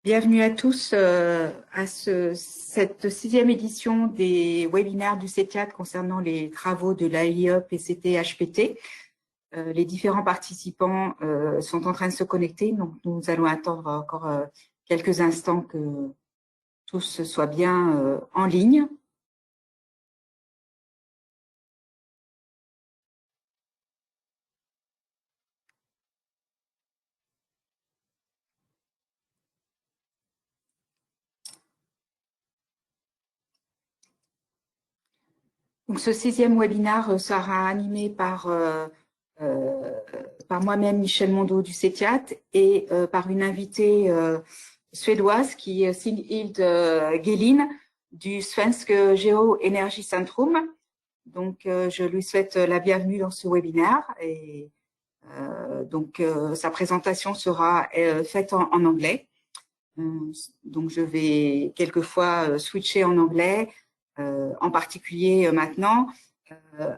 Bienvenue à tous à cette 6e édition des webinaires du CETIAT concernant les travaux de l'AIE PCT-HPT. Les différents participants sont en train de se connecter, donc nous allons attendre encore quelques instants que tous soient bien en ligne. Donc, ce 6e webinaire sera animé par moi-même, Michel Mondeau du CETIAT, et par une invitée suédoise qui est Sighild Gelin du Svensk Geoenergicentrum. Donc, je lui souhaite la bienvenue dans ce webinaire. Et donc, sa présentation sera faite en anglais. Donc, je vais quelquefois switcher en anglais, en particulier maintenant.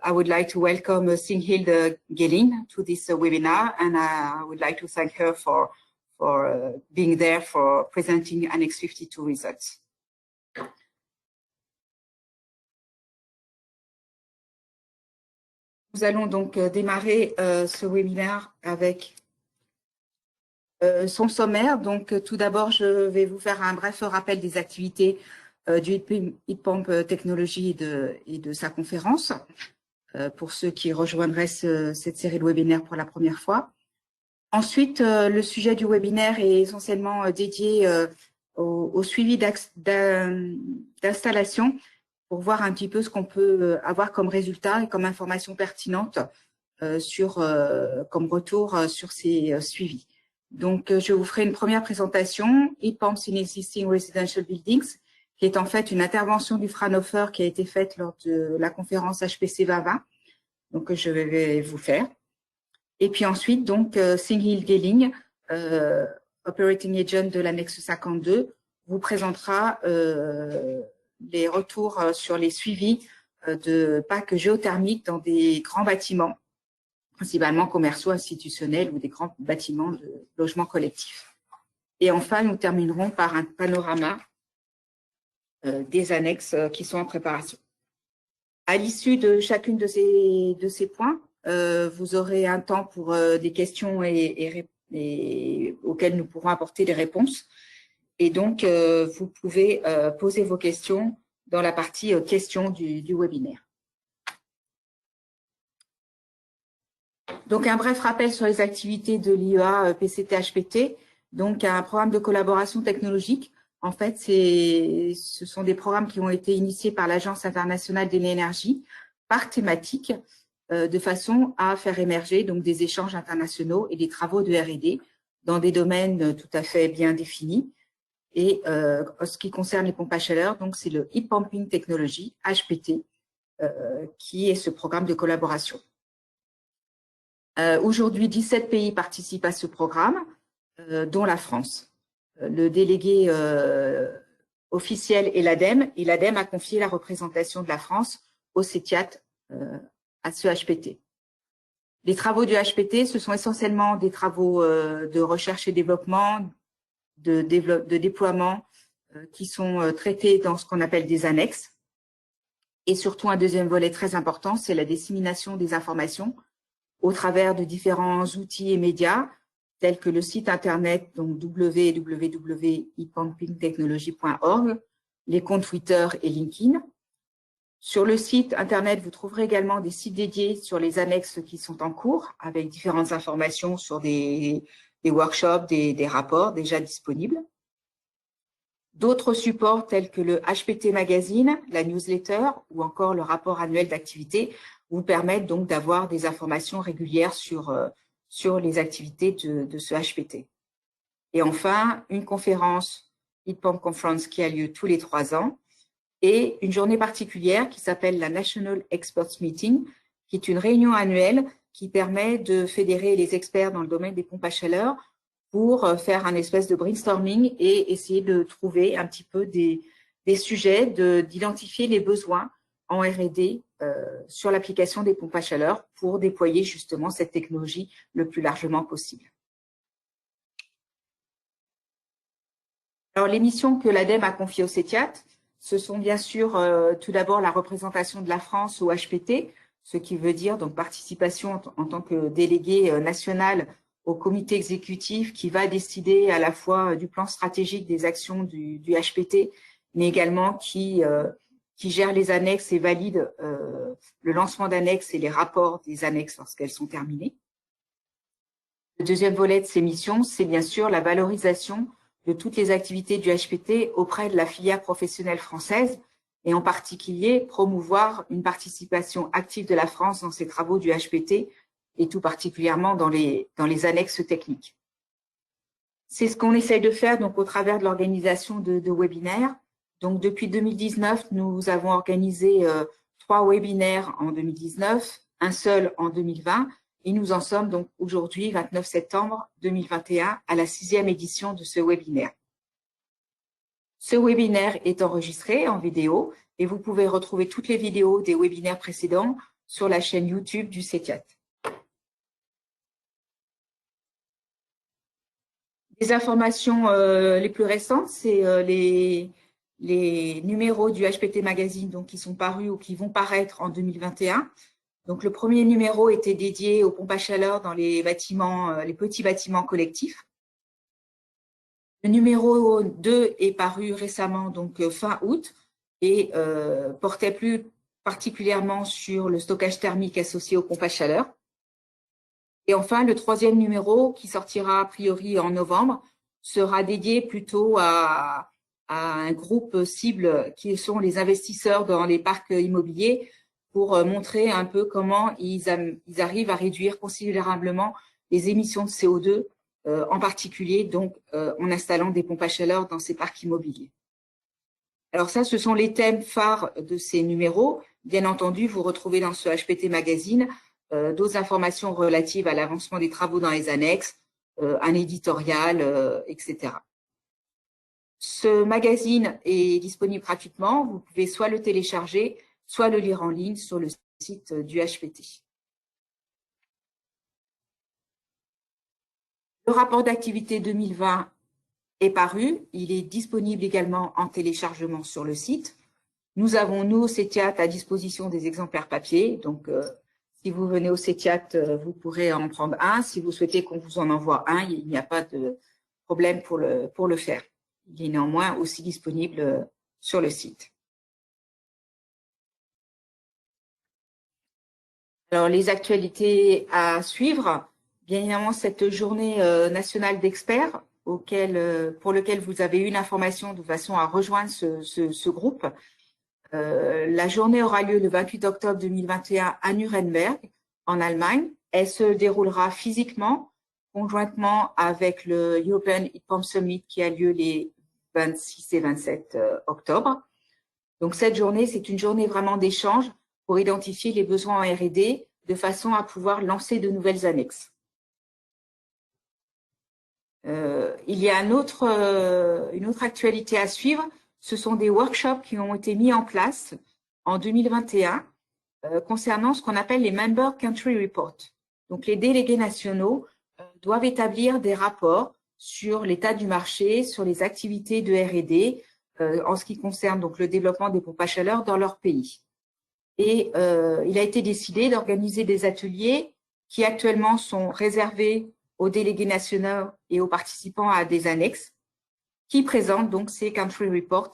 I would like to welcome Sighild Gelin to this webinar, and I would like to thank her for being there for presenting Annex 52 results. Nous allons donc démarrer ce webinaire avec son sommaire. Donc, tout d'abord, je vais vous faire un bref rappel des activités du Heat Pump Technology et de sa conférence, pour ceux qui rejoindraient cette série de webinaires pour la première fois. Ensuite, le sujet du webinaire est essentiellement dédié au suivi d'installation pour voir un petit peu ce qu'on peut avoir comme résultat et comme information pertinente comme retour sur ces suivis. Donc, je vous ferai une première présentation, Heat Pumps in Existing Residential Buildings, qui est en fait une intervention du Fraunhofer qui a été faite lors de la conférence HPC 2020, donc je vais vous faire. Et puis ensuite, donc, Sighild Gelin, Operating Agent de l'annexe 52, vous présentera les retours sur les suivis de packs géothermiques dans des grands bâtiments, principalement commerciaux, institutionnels ou des grands bâtiments de logement collectif. Et enfin, nous terminerons par un panorama des annexes qui sont en préparation. À l'issue de chacune de ces points, vous aurez un temps pour des questions auxquelles nous pourrons apporter des réponses. Et donc, vous pouvez poser vos questions dans la partie questions du webinaire. Donc, un bref rappel sur les activités de l'IEA PCT-HPT. Donc, un programme de collaboration technologique. En fait, ce sont des programmes qui ont été initiés par l'Agence internationale de l'énergie par thématique, de façon à faire émerger donc des échanges internationaux et des travaux de R&D dans des domaines tout à fait bien définis. Et en ce qui concerne les pompes à chaleur, donc c'est le Heat Pumping Technology, HPT, qui est ce programme de collaboration. Aujourd'hui, 17 pays participent à ce programme, dont la France. Le délégué officiel est l'ADEME, et l'ADEME a confié la représentation de la France au CETIAT à ce HPT. Les travaux du HPT, ce sont essentiellement des travaux de recherche et développement, de déploiement qui sont traités dans ce qu'on appelle des annexes. Et surtout, un deuxième volet très important, c'est la dissémination des informations au travers de différents outils et médias, tels que le site internet, donc www.heatpumpingtechnology.org, les comptes Twitter et LinkedIn. Sur le site internet, vous trouverez également des sites dédiés sur les annexes qui sont en cours, avec différentes informations sur des workshops, des rapports déjà disponibles. D'autres supports tels que le HPT Magazine, la newsletter ou encore le rapport annuel d'activité vous permettent donc d'avoir des informations régulières sur les activités de ce HPT. Et enfin, une conférence Heat Pump Conference qui a lieu tous les 3 ans et une journée particulière qui s'appelle la National Experts Meeting, qui est une réunion annuelle qui permet de fédérer les experts dans le domaine des pompes à chaleur pour faire un espèce de brainstorming et essayer de trouver un petit peu des sujets, d'identifier les besoins en R&D sur l'application des pompes à chaleur pour déployer justement cette technologie le plus largement possible. Alors, les missions que l'ADEME a confiées au CETIAT, ce sont bien sûr tout d'abord la représentation de la France au HPT, ce qui veut dire donc participation en tant que délégué national au comité exécutif qui va décider à la fois du plan stratégique des actions du HPT, mais également qui gère les annexes et valide le lancement d'annexes et les rapports des annexes lorsqu'elles sont terminées. Le deuxième volet de ces missions, c'est bien sûr la valorisation de toutes les activités du HPT auprès de la filière professionnelle française et en particulier promouvoir une participation active de la France dans ces travaux du HPT et tout particulièrement dans les annexes techniques. C'est ce qu'on essaye de faire donc au travers de l'organisation de webinaires. Donc depuis 2019, nous avons organisé 3 webinaires en 2019, un seul en 2020 et nous en sommes donc aujourd'hui, 29 septembre 2021, à la 6e édition de ce webinaire. Ce webinaire est enregistré en vidéo et vous pouvez retrouver toutes les vidéos des webinaires précédents sur la chaîne YouTube du CETIAT. Les informations les plus récentes, c'est les numéros du HPT Magazine donc, qui sont parus ou qui vont paraître en 2021. Donc, le premier numéro était dédié aux pompes à chaleur dans les bâtiments, les petits bâtiments collectifs. Le numéro 2 est paru récemment, donc fin août, et portait plus particulièrement sur le stockage thermique associé aux pompes à chaleur. Et enfin, le 3e numéro, qui sortira a priori en novembre, sera dédié plutôt à un groupe cible qui sont les investisseurs dans les parcs immobiliers pour montrer un peu comment ils arrivent à réduire considérablement les émissions de CO2, en particulier donc en installant des pompes à chaleur dans ces parcs immobiliers. Alors ça, ce sont les thèmes phares de ces numéros. Bien entendu, vous retrouvez dans ce HPT Magazine d'autres informations relatives à l'avancement des travaux dans les annexes, un éditorial, etc. Ce magazine est disponible gratuitement. Vous pouvez soit le télécharger, soit le lire en ligne sur le site du HPT. Le rapport d'activité 2020 est paru. Il est disponible également en téléchargement sur le site. Nous avons, nous, au CETIAT, à disposition des exemplaires papier. Donc, si vous venez au CETIAT, vous pourrez en prendre un. Si vous souhaitez qu'on vous en envoie un, il n'y a pas de problème pour le faire. Il est néanmoins aussi disponible sur le site. Alors, les actualités à suivre, bien évidemment, cette journée nationale d'experts pour lequel vous avez une information de façon à rejoindre ce groupe. La journée aura lieu le 28 octobre 2021 à Nuremberg, en Allemagne. Elle se déroulera physiquement, conjointement avec le European Heat Pump Summit qui a lieu les 26 et 27 octobre. Donc, cette journée, c'est une journée vraiment d'échange pour identifier les besoins en R&D de façon à pouvoir lancer de nouvelles annexes. Il y a une autre actualité à suivre. Ce sont des workshops qui ont été mis en place en 2021 concernant ce qu'on appelle les Member Country Reports. Donc, les délégués nationaux doivent établir des rapports sur l'état du marché, sur les activités de R&D en ce qui concerne donc le développement des pompes à chaleur dans leur pays. Et il a été décidé d'organiser des ateliers qui actuellement sont réservés aux délégués nationaux et aux participants à des annexes qui présentent donc ces country reports.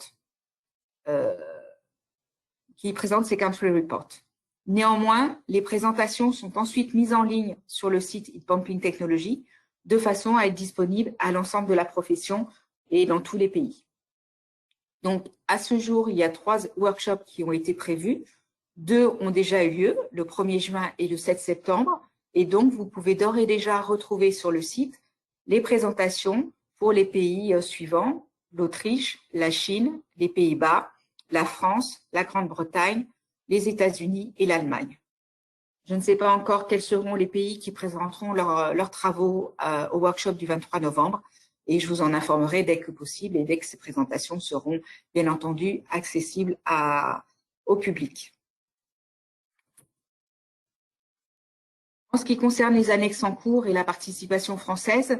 Néanmoins, les présentations sont ensuite mises en ligne sur le site Heat Pumping Technology de façon à être disponibles à l'ensemble de la profession et dans tous les pays. Donc, à ce jour, il y a 3 workshops qui ont été prévus. 2 ont déjà eu lieu, le 1er juin et le 7 septembre. Et donc, vous pouvez d'ores et déjà retrouver sur le site les présentations pour les pays suivants, l'Autriche, la Chine, les Pays-Bas, la France, la Grande-Bretagne, les États-Unis et l'Allemagne. Je ne sais pas encore quels seront les pays qui présenteront leurs travaux au workshop du 23 novembre et je vous en informerai dès que possible et dès que ces présentations seront bien entendu accessibles au public. En ce qui concerne les annexes en cours et la participation française,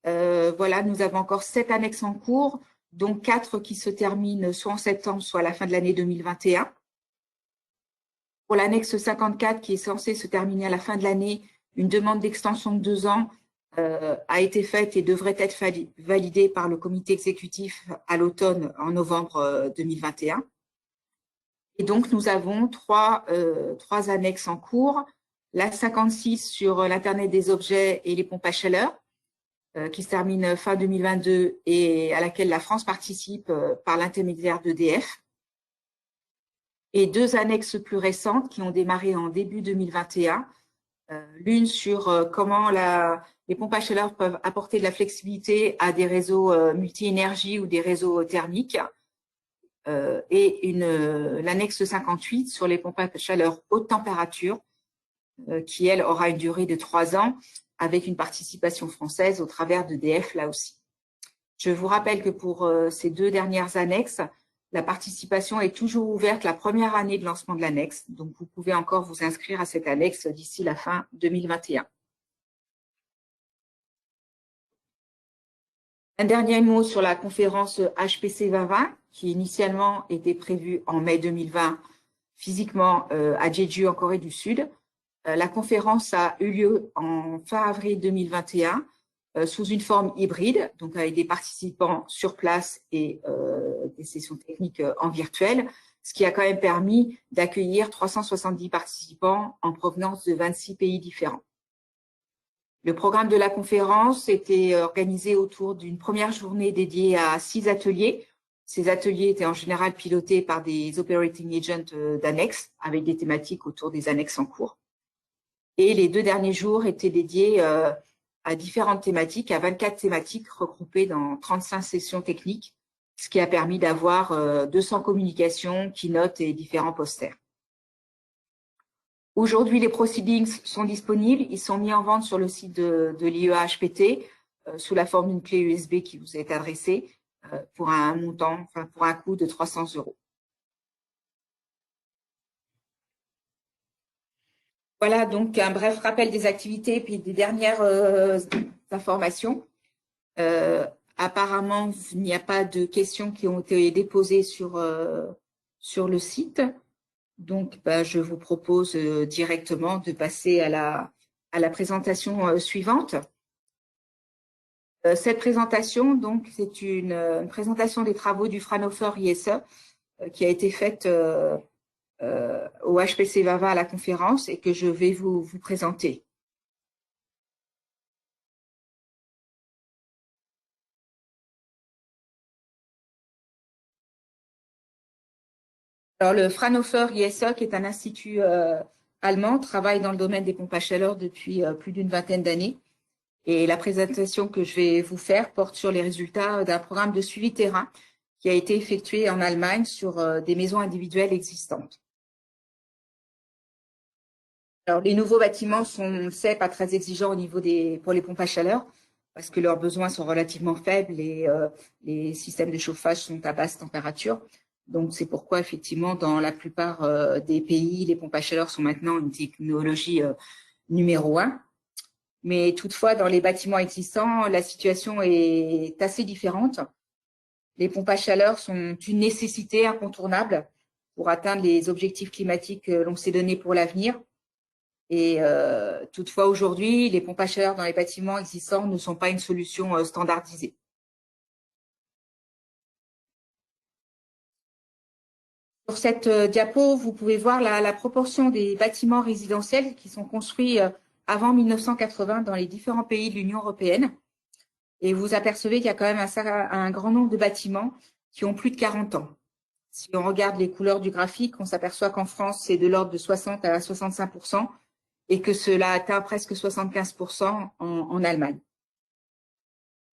voilà, nous avons encore 7 annexes en cours, dont 4 qui se terminent soit en septembre, soit à la fin de l'année 2021. Pour l'annexe 54, qui est censée se terminer à la fin de l'année, une demande d'extension de 2 ans a été faite et devrait être validée par le comité exécutif à l'automne, en novembre 2021. Et donc, nous avons trois annexes en cours. La 56 sur l'Internet des objets et les pompes à chaleur, qui se termine fin 2022 et à laquelle la France participe par l'intermédiaire d'EDF. Et 2 annexes plus récentes qui ont démarré en début 2021. L'une sur comment les pompes à chaleur peuvent apporter de la flexibilité à des réseaux multi-énergie ou des réseaux thermiques. Et l'annexe 58 sur les pompes à chaleur haute température, qui, elle, aura une durée de 3 ans, avec une participation française au travers d'EDF, là aussi. Je vous rappelle que pour ces 2 dernières annexes, la participation est toujours ouverte la première année de lancement de l'annexe. Donc, vous pouvez encore vous inscrire à cette annexe d'ici la fin 2021. Un dernier mot sur la conférence HPC 2020, qui initialement était prévue en mai 2020, physiquement à Jeju, en Corée du Sud. La conférence a eu lieu en fin avril 2021 sous une forme hybride, donc avec des participants sur place et des sessions techniques en virtuel, ce qui a quand même permis d'accueillir 370 participants en provenance de 26 pays différents. Le programme de la conférence était organisé autour d'une première journée dédiée à 6 ateliers. Ces ateliers étaient en général pilotés par des operating agents d'annexes, avec des thématiques autour des annexes en cours. Et les 2 derniers jours étaient dédiés à différentes thématiques, à 24 thématiques regroupées dans 35 sessions techniques, ce qui a permis d'avoir 200 communications, keynotes et différents posters. Aujourd'hui, les proceedings sont disponibles. Ils sont mis en vente sur le site de l'IEA-HPT sous la forme d'une clé USB qui vous est adressée pour un montant, pour un coût de 300 €. Voilà donc un bref rappel des activités puis des dernières informations. Apparemment, il n'y a pas de questions qui ont été déposées sur le site. Donc, je vous propose directement de passer à la présentation suivante. Cette présentation, donc, c'est une présentation des travaux du Fraunhofer ISE qui a été faite au HPC 2020 à la conférence et que je vais vous présenter. Alors, le Fraunhofer ISE, qui est un institut allemand, travaille dans le domaine des pompes à chaleur depuis plus d'une vingtaine d'années. Et la présentation que je vais vous faire porte sur les résultats d'un programme de suivi terrain qui a été effectué en Allemagne sur des maisons individuelles existantes. Alors, les nouveaux bâtiments sont, on le sait, pas très exigeants au niveau pour les pompes à chaleur parce que leurs besoins sont relativement faibles et les systèmes de chauffage sont à basse température. Donc, c'est pourquoi, effectivement, dans la plupart des pays, les pompes à chaleur sont maintenant une technologie numéro 1. Mais toutefois, dans les bâtiments existants, la situation est assez différente. Les pompes à chaleur sont une nécessité incontournable pour atteindre les objectifs climatiques que l'on s'est donnés pour l'avenir. Et toutefois, aujourd'hui, les pompes à chaleur dans les bâtiments existants ne sont pas une solution standardisée. Sur cette diapo, vous pouvez voir la proportion des bâtiments résidentiels qui sont construits avant 1980 dans les différents pays de l'Union européenne. Et vous apercevez qu'il y a quand même un grand nombre de bâtiments qui ont plus de 40 ans. Si on regarde les couleurs du graphique, on s'aperçoit qu'en France, c'est de l'ordre de 60 à 65% et que cela atteint presque 75% en Allemagne.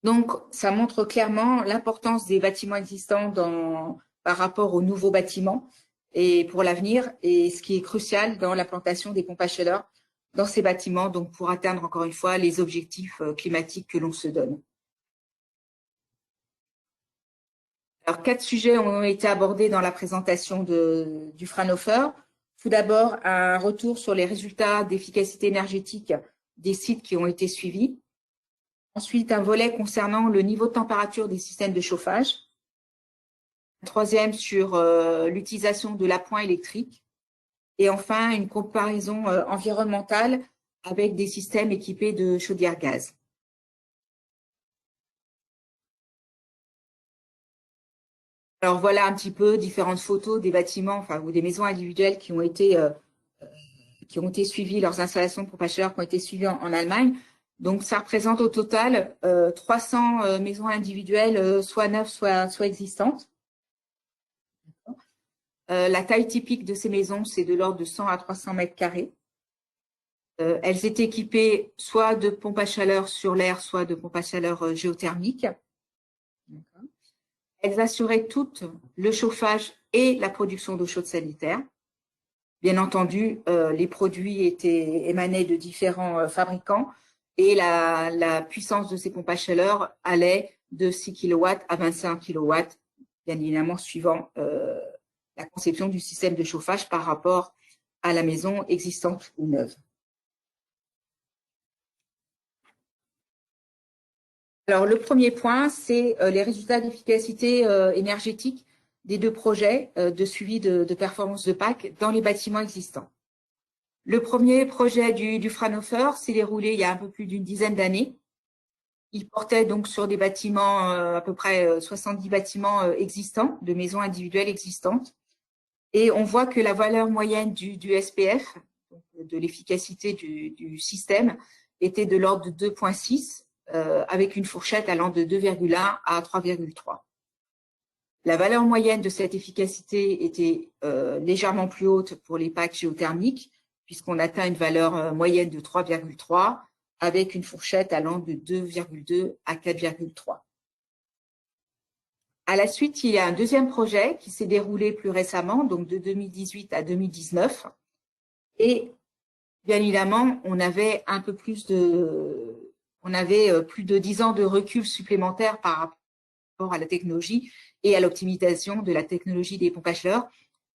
Donc, ça montre clairement l'importance des bâtiments existants par rapport aux nouveaux bâtiments et pour l'avenir, et ce qui est crucial dans l'implantation des pompes à chaleur dans ces bâtiments, donc pour atteindre encore une fois les objectifs climatiques que l'on se donne. Alors, 4 sujets ont été abordés dans la présentation du Fraunhofer. Tout d'abord, un retour sur les résultats d'efficacité énergétique des sites qui ont été suivis. Ensuite, un volet concernant le niveau de température des systèmes de chauffage. troisième sur l'utilisation de l'appoint électrique, et enfin une comparaison environnementale avec des systèmes équipés de chaudières gaz. Alors voilà un petit peu différentes photos des bâtiments, enfin ou des maisons individuelles qui ont été suivies, leurs installations de pompe à chaleur qui ont été suivies en Allemagne. Donc ça représente au total 300 maisons individuelles, soit neuves, soit existantes. La taille typique de ces maisons, c'est de l'ordre de 100 à 300 mètres carrés. Elles étaient équipées soit de pompes à chaleur sur l'air, soit de pompes à chaleur géothermiques. Elles assuraient toutes le chauffage et la production d'eau chaude sanitaire. Bien entendu, les produits émanaient de différents fabricants et la puissance de ces pompes à chaleur allait de 6 kW à 25 kW, bien évidemment suivant la conception du système de chauffage par rapport à la maison existante ou neuve. Alors, le premier point, c'est les résultats d'efficacité énergétique des deux projets de suivi de performance de PAC dans les bâtiments existants. Le premier projet du Fraunhofer s'est déroulé il y a un peu plus d'une dizaine d'années. Il portait donc sur des bâtiments, à peu près 70 bâtiments existants, de maisons individuelles existantes. Et on voit que la valeur moyenne du SPF, donc de l'efficacité du système, était de l'ordre de 2,6, avec une fourchette allant de 2,1 à 3,3. La valeur moyenne de cette efficacité était légèrement plus haute pour les packs géothermiques, puisqu'on atteint une valeur moyenne de 3,3, avec une fourchette allant de 2,2 à 4,3. À la suite, il y a un deuxième projet qui s'est déroulé plus récemment, donc de 2018 à 2019. Et bien évidemment, on avait plus de 10 ans de recul supplémentaire par rapport à la technologie et à l'optimisation de la technologie des pompes à chaleur,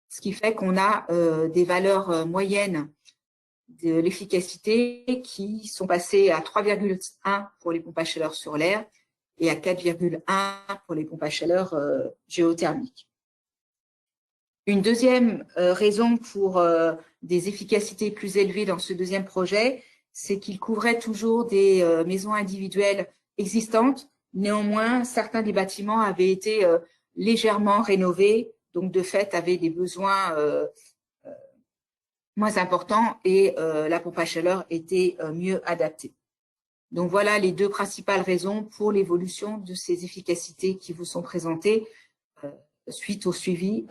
ce qui fait qu'on a des valeurs moyennes de l'efficacité qui sont passées à 3,1 pour les pompes à chaleur sur l'air et à 4,1 pour les pompes à chaleur géothermiques. Une deuxième raison pour des efficacités plus élevées dans ce deuxième projet, c'est qu'il couvrait toujours des maisons individuelles existantes. Néanmoins, certains des bâtiments avaient été légèrement rénovés, donc de fait avaient des besoins moins importants et la pompe à chaleur était mieux adaptée. Donc voilà les deux principales raisons pour l'évolution de ces efficacités qui vous sont présentées suite au suivi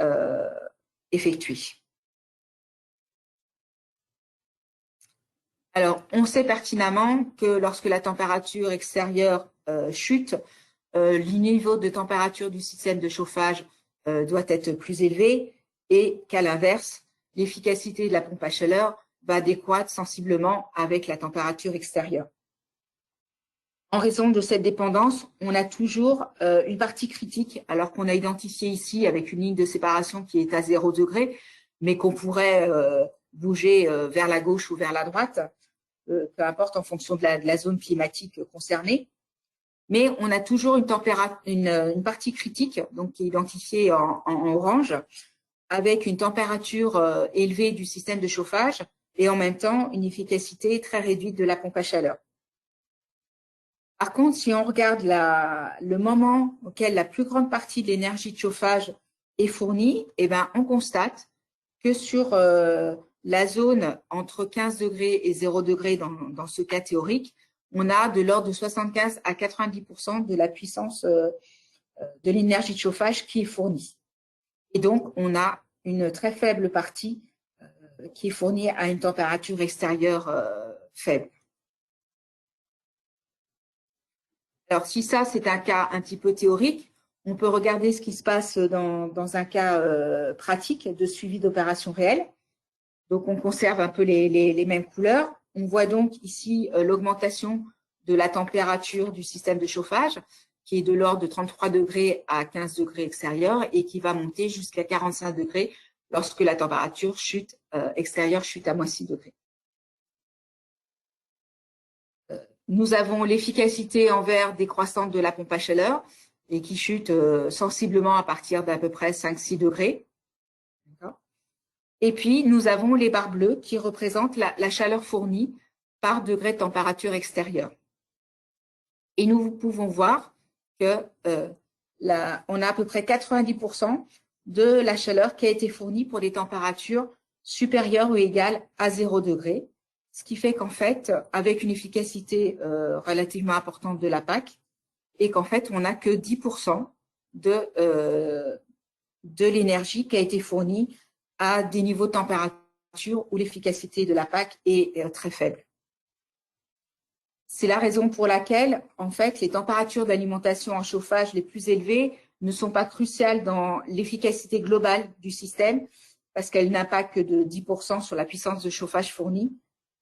effectué. Alors, on sait pertinemment que lorsque la température extérieure chute, le niveau de température du système de chauffage doit être plus élevé et qu'à l'inverse, l'efficacité de la pompe à chaleur va décroître sensiblement avec la température extérieure. En raison de cette dépendance, on a toujours une partie critique, alors qu'on a identifié ici avec une ligne de séparation qui est à 0 degré, mais qu'on pourrait bouger vers la gauche ou vers la droite, peu importe en fonction de la zone climatique concernée. Mais on a toujours une partie critique, donc qui est identifiée en orange, avec une température élevée du système de chauffage et en même temps une efficacité très réduite de la pompe à chaleur. Par contre, si on regarde le moment auquel la plus grande partie de l'énergie de chauffage est fournie, eh ben, on constate que sur la zone entre 15 degrés et 0 degrés dans ce cas théorique, on a de l'ordre de 75 à 90% de la puissance de l'énergie de chauffage qui est fournie. Et donc, on a une très faible partie qui est fournie à une température extérieure faible. Alors, si ça, c'est un cas un petit peu théorique, on peut regarder ce qui se passe dans un cas pratique de suivi d'opérations réelles. Donc, on conserve un peu les mêmes couleurs. On voit donc ici l'augmentation de la température du système de chauffage, qui est de l'ordre de 33 degrés à 15 degrés extérieurs et qui va monter jusqu'à 45 degrés lorsque la température extérieure chute à moins 6 degrés. Nous avons l'efficacité en vert décroissante de la pompe à chaleur et qui chute sensiblement à partir d'à peu près 5-6 degrés. Et puis, nous avons les barres bleues qui représentent la chaleur fournie par degré de température extérieure. Et nous pouvons voir que on a à peu près 90% de la chaleur qui a été fournie pour des températures supérieures ou égales à 0 degré, ce qui fait qu'en fait, avec une efficacité relativement importante de la PAC, et qu'en fait, on n'a que 10% de l'énergie qui a été fournie à des niveaux de température où l'efficacité de la PAC est très faible. C'est la raison pour laquelle, en fait, les températures d'alimentation en chauffage les plus élevées ne sont pas cruciales dans l'efficacité globale du système, parce qu'elles n'impactent que de 10% sur la puissance de chauffage fournie.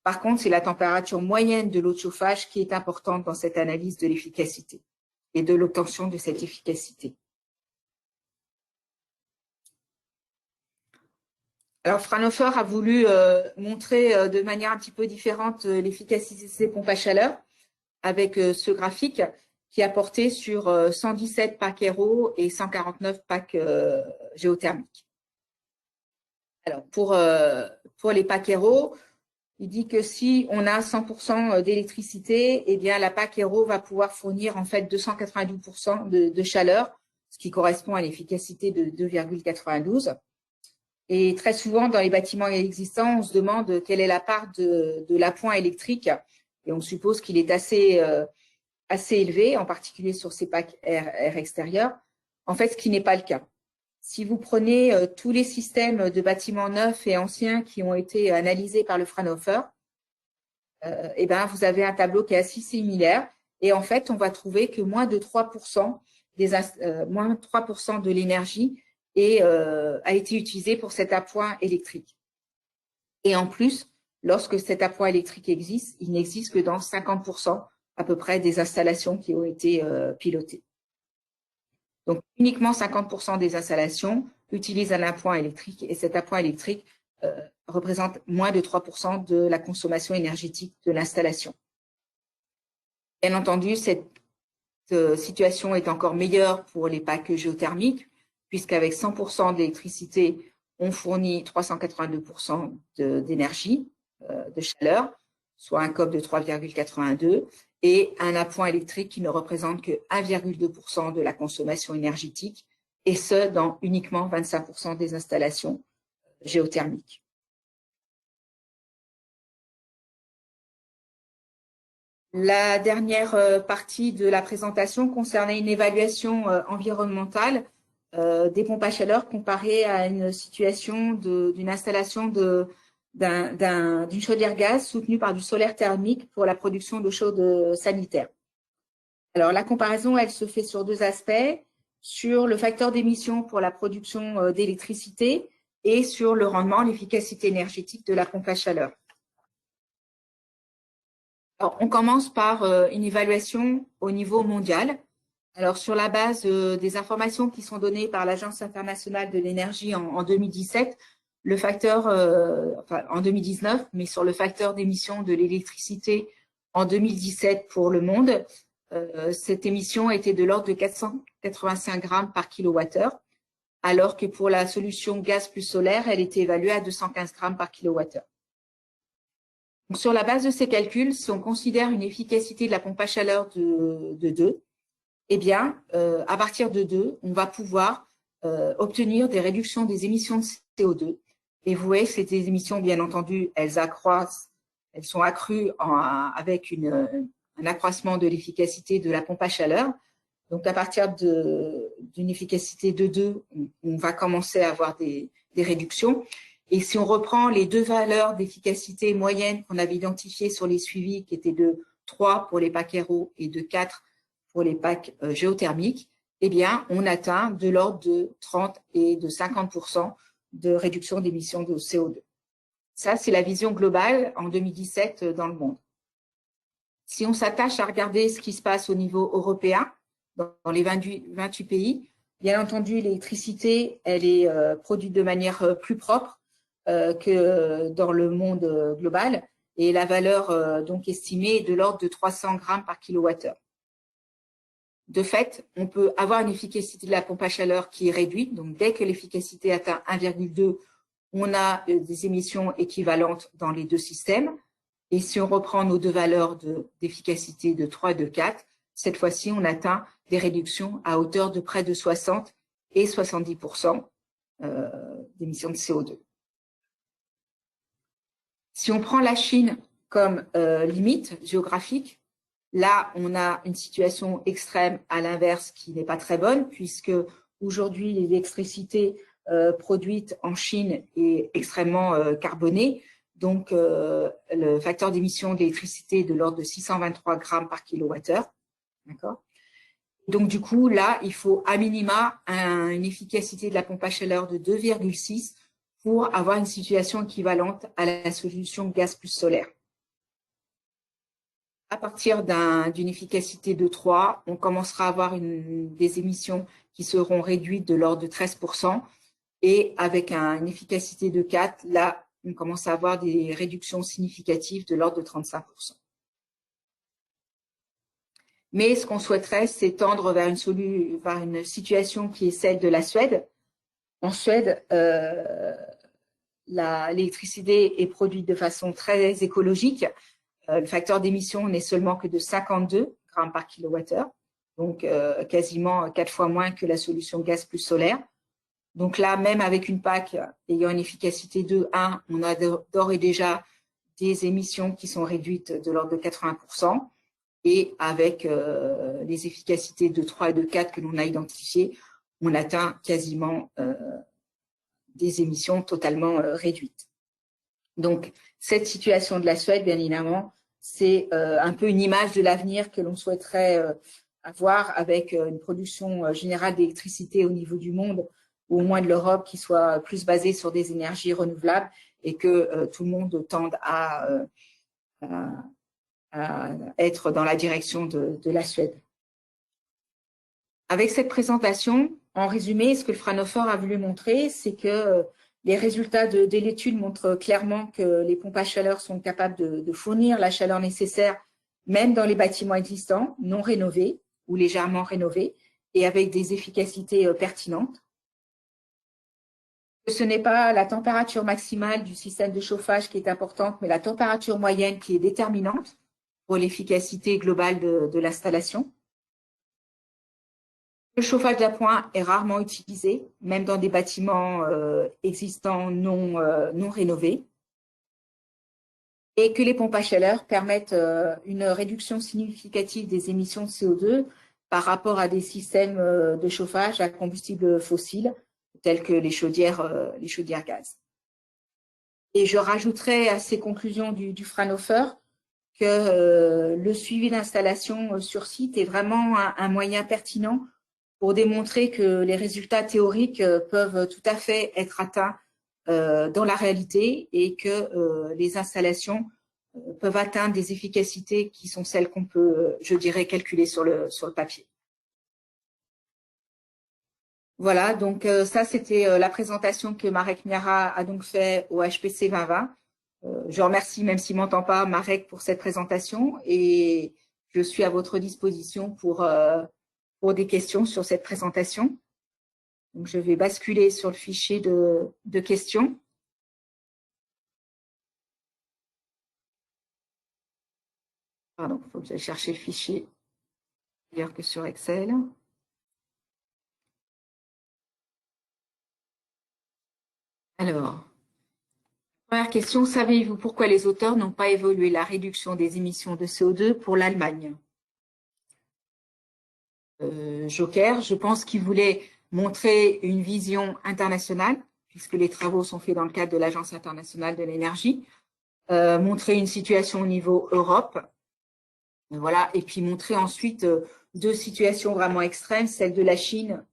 Par contre, c'est la température moyenne de l'eau de chauffage qui est importante dans cette analyse de l'efficacité et de l'obtention de cette efficacité. Alors, Fraunhofer a voulu montrer de manière un petit peu différente l'efficacité de ces pompes à chaleur avec ce graphique qui a porté sur 117 packs aéro et 149 packs géothermiques. Alors, pour les packs aéro, il dit que si on a 100% d'électricité, eh bien, la PAC aéro va pouvoir fournir en fait 292% de chaleur, ce qui correspond à l'efficacité de 2,92. Et très souvent, dans les bâtiments existants, on se demande quelle est la part de l'appoint électrique, et on suppose qu'il est assez élevé, en particulier sur ces packs air extérieur. En fait, ce qui n'est pas le cas. Si vous prenez tous les systèmes de bâtiments neufs et anciens qui ont été analysés par le Fraunhofer, eh ben, vous avez un tableau qui est assez similaire. Et en fait, on va trouver que moins de 3% de l'énergie a été utilisée pour cet appoint électrique. Et en plus, lorsque cet appoint électrique existe, il n'existe que dans 50% à peu près des installations qui ont été pilotées. Donc, uniquement 50% des installations utilisent un appoint électrique et cet appoint électrique représente moins de 3% de la consommation énergétique de l'installation. Bien entendu, cette situation est encore meilleure pour les packs géothermiques, puisqu'avec 100% d'électricité, on fournit 382% d'énergie, de chaleur, soit un COP de 3,82, et un appoint électrique qui ne représente que 1,2% de la consommation énergétique, et ce, dans uniquement 25% des installations géothermiques. La dernière partie de la présentation concernait une évaluation environnementale des pompes à chaleur comparée à une situation d'une installation d'une chaudière gaz soutenue par du solaire thermique pour la production d'eau chaude sanitaire. Alors, la comparaison, elle se fait sur deux aspects, sur le facteur d'émission pour la production d'électricité et sur le rendement, l'efficacité énergétique de la pompe à chaleur. Alors, on commence par une évaluation au niveau mondial. Alors, sur la base des informations qui sont données par l'Agence internationale de l'énergie en 2017, le facteur, enfin en 2019, mais sur le facteur d'émission de l'électricité en 2017 pour le monde, cette émission était de l'ordre de 485 grammes par kilowattheure, alors que pour la solution gaz plus solaire, elle était évaluée à 215 grammes par kilowattheure. Donc, sur la base de ces calculs, si on considère une efficacité de la pompe à chaleur de 2, eh bien, à partir de 2, on va pouvoir obtenir des réductions des émissions de CO2. Et vous voyez, ces émissions, bien entendu, elles sont accrues avec un accroissement de l'efficacité de la pompe à chaleur. Donc, à partir d'une efficacité de 2, on va commencer à avoir des réductions. Et si on reprend les deux valeurs d'efficacité moyenne qu'on avait identifiées sur les suivis, qui étaient de 3 pour les packs aéro et de 4 pour les packs géothermiques, eh bien, on atteint de l'ordre de 30 et de 50% de réduction d'émissions de CO2. Ça, c'est la vision globale en 2017 dans le monde. Si on s'attache à regarder ce qui se passe au niveau européen, dans les 28 pays, bien entendu, l'électricité, elle est produite de manière plus propre que dans le monde global, et la valeur donc estimée est de l'ordre de 300 grammes par kilowattheure. de fait, on peut avoir une efficacité de la pompe à chaleur qui est réduite. Donc, dès que l'efficacité atteint 1,2, on a des émissions équivalentes dans les deux systèmes. Et si on reprend nos deux valeurs d'efficacité de 3 et de 4, cette fois-ci, on atteint des réductions à hauteur de près de 60 et 70% d'émissions de CO2. Si on prend la Chine comme limite géographique, là, on a une situation extrême à l'inverse qui n'est pas très bonne, puisque aujourd'hui, l'électricité produite en Chine est extrêmement carbonée. Donc, le facteur d'émission d'électricité est de l'ordre de 623 grammes par kilowattheure. D'accord. Donc, du coup, là, il faut à minima une efficacité de la pompe à chaleur de 2,6 pour avoir une situation équivalente à la solution gaz plus solaire. À partir d'une efficacité de 3, on commencera à avoir des émissions qui seront réduites de l'ordre de 13%. Et avec une efficacité de 4, là, on commence à avoir des réductions significatives de l'ordre de 35%. Mais ce qu'on souhaiterait, c'est tendre vers une situation qui est celle de la Suède. En Suède, l'électricité est produite de façon très écologique. Le facteur d'émission n'est seulement que de 52 grammes par kilowattheure, donc quasiment 4 fois moins que la solution gaz plus solaire. Donc là, même avec une PAC ayant une efficacité de 1, on a d'ores et déjà des émissions qui sont réduites de l'ordre de 80%. Et avec les efficacités de 3 et de 4 que l'on a identifiées, on atteint quasiment des émissions totalement réduites. Donc, cette situation de la Suède, bien évidemment, c'est un peu une image de l'avenir que l'on souhaiterait avoir avec une production générale d'électricité au niveau du monde, ou au moins de l'Europe, qui soit plus basée sur des énergies renouvelables et que tout le monde tende à être dans la direction de la Suède. Avec cette présentation, en résumé, ce que le Fraunhofer a voulu montrer, c'est que les résultats de l'étude montrent clairement que les pompes à chaleur sont capables de fournir la chaleur nécessaire, même dans les bâtiments existants, non rénovés ou légèrement rénovés, et avec des efficacités pertinentes. Ce n'est pas la température maximale du système de chauffage qui est importante, mais la température moyenne qui est déterminante pour l'efficacité globale de l'installation. Le chauffage d'appoint est rarement utilisé, même dans des bâtiments existants non rénovés. Et que les pompes à chaleur permettent une réduction significative des émissions de CO2 par rapport à des systèmes de chauffage à combustible fossile, tels que les chaudières gaz. Et je rajouterai à ces conclusions du Fraunhofer que le suivi d'installation sur site est vraiment un moyen pertinent pour démontrer que les résultats théoriques peuvent tout à fait être atteints dans la réalité et que les installations peuvent atteindre des efficacités qui sont celles qu'on peut, je dirais, calculer sur le papier. Voilà, donc ça c'était la présentation que Marek Miara a donc fait au HPC 2020. Je remercie, même s'il ne m'entend pas, Marek, pour cette présentation et je suis à votre disposition pour des questions sur cette présentation. Donc, je vais basculer sur le fichier de questions. Pardon, il faut que j'aille chercher le fichier ailleurs que sur Excel. Alors, première question, savez-vous pourquoi les auteurs n'ont pas évalué la réduction des émissions de CO2 pour l'Allemagne? Joker, je pense qu'il voulait montrer une vision internationale, puisque les travaux sont faits dans le cadre de l'Agence internationale de l'énergie, montrer une situation au niveau Europe, voilà, et puis montrer ensuite deux situations vraiment extrêmes, celle de la Chine,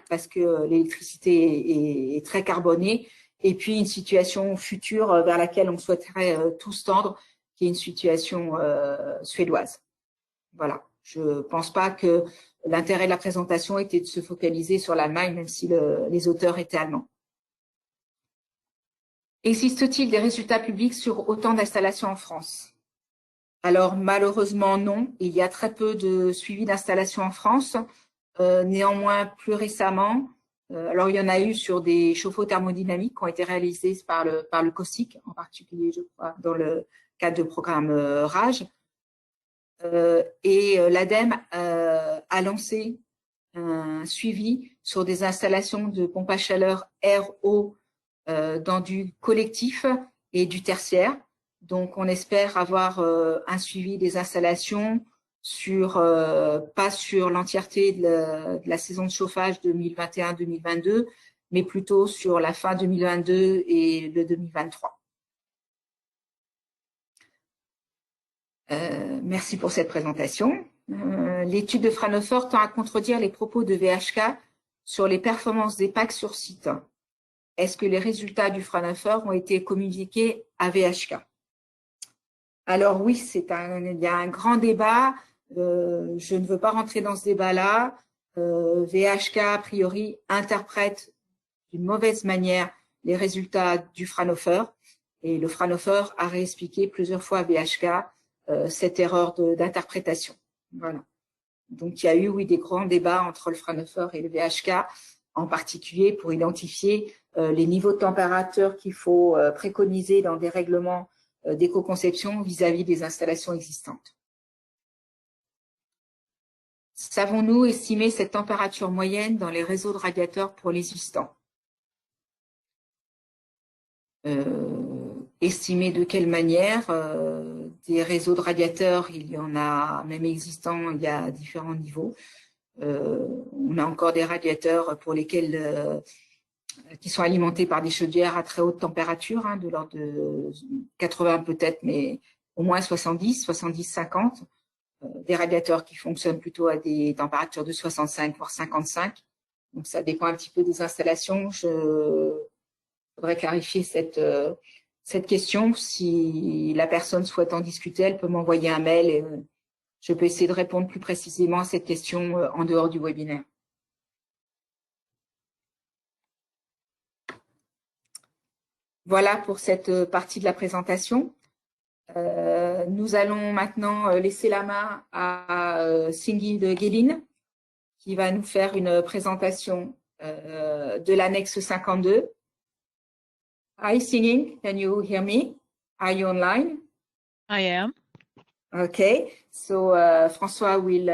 parce que l'électricité est très carbonée, et puis une situation future vers laquelle on souhaiterait tous tendre, qui est une situation suédoise. Voilà, je ne pense pas que l'intérêt de la présentation était de se focaliser sur l'Allemagne, même si les auteurs étaient allemands. Existe-t-il des résultats publics sur autant d'installations en France? Alors, malheureusement, non. Il y a très peu de suivi d'installation en France. Néanmoins, plus récemment, alors il y en a eu sur des chauffe-eau thermodynamiques qui ont été réalisés par le COSIC, en particulier, je crois, dans le cadre du programme RAGE. Et l'ADEME a lancé un suivi sur des installations de pompe à chaleur air-eau dans du collectif et du tertiaire. Donc, on espère avoir un suivi des installations sur pas sur l'entièreté de la saison de chauffage 2021-2022, mais plutôt sur la fin 2022 et le 2023. Merci pour cette présentation. L'étude de Fraunhofer tend à contredire les propos de VHK sur les performances des packs sur site. Est-ce que les résultats du Fraunhofer ont été communiqués à VHK? Alors oui, il y a un grand débat. Je ne veux pas rentrer dans ce débat-là. VHK, a priori, interprète d'une mauvaise manière les résultats du Fraunhofer. Et le Fraunhofer a réexpliqué plusieurs fois à VHK cette erreur d'interprétation. Voilà. Donc, il y a eu, oui, des grands débats entre le Fraunhofer et le VHK, en particulier pour identifier les niveaux de température qu'il faut préconiser dans des règlements d'éco-conception vis-à-vis des installations existantes. Savons-nous estimer cette température moyenne dans les réseaux de radiateurs pour les existants? Estimer de quelle manière? Des réseaux de radiateurs, il y en a, même existants, il y a différents niveaux. On a encore des radiateurs pour lesquels qui sont alimentés par des chaudières à très haute température, de l'ordre de 80 peut-être, mais au moins 70, 50. Des radiateurs qui fonctionnent plutôt à des températures de 65 voire 55. Donc ça dépend un petit peu des installations. Je voudrais clarifier cette question. Si la personne souhaite en discuter, elle peut m'envoyer un mail et je peux essayer de répondre plus précisément à cette question en dehors du webinaire. Voilà pour cette partie de la présentation. Nous allons maintenant laisser la main à Singil Gelin, qui va nous faire une présentation de l'annexe 52. Hi, Singil, can you hear me? Are you online? I am. Okay, so François will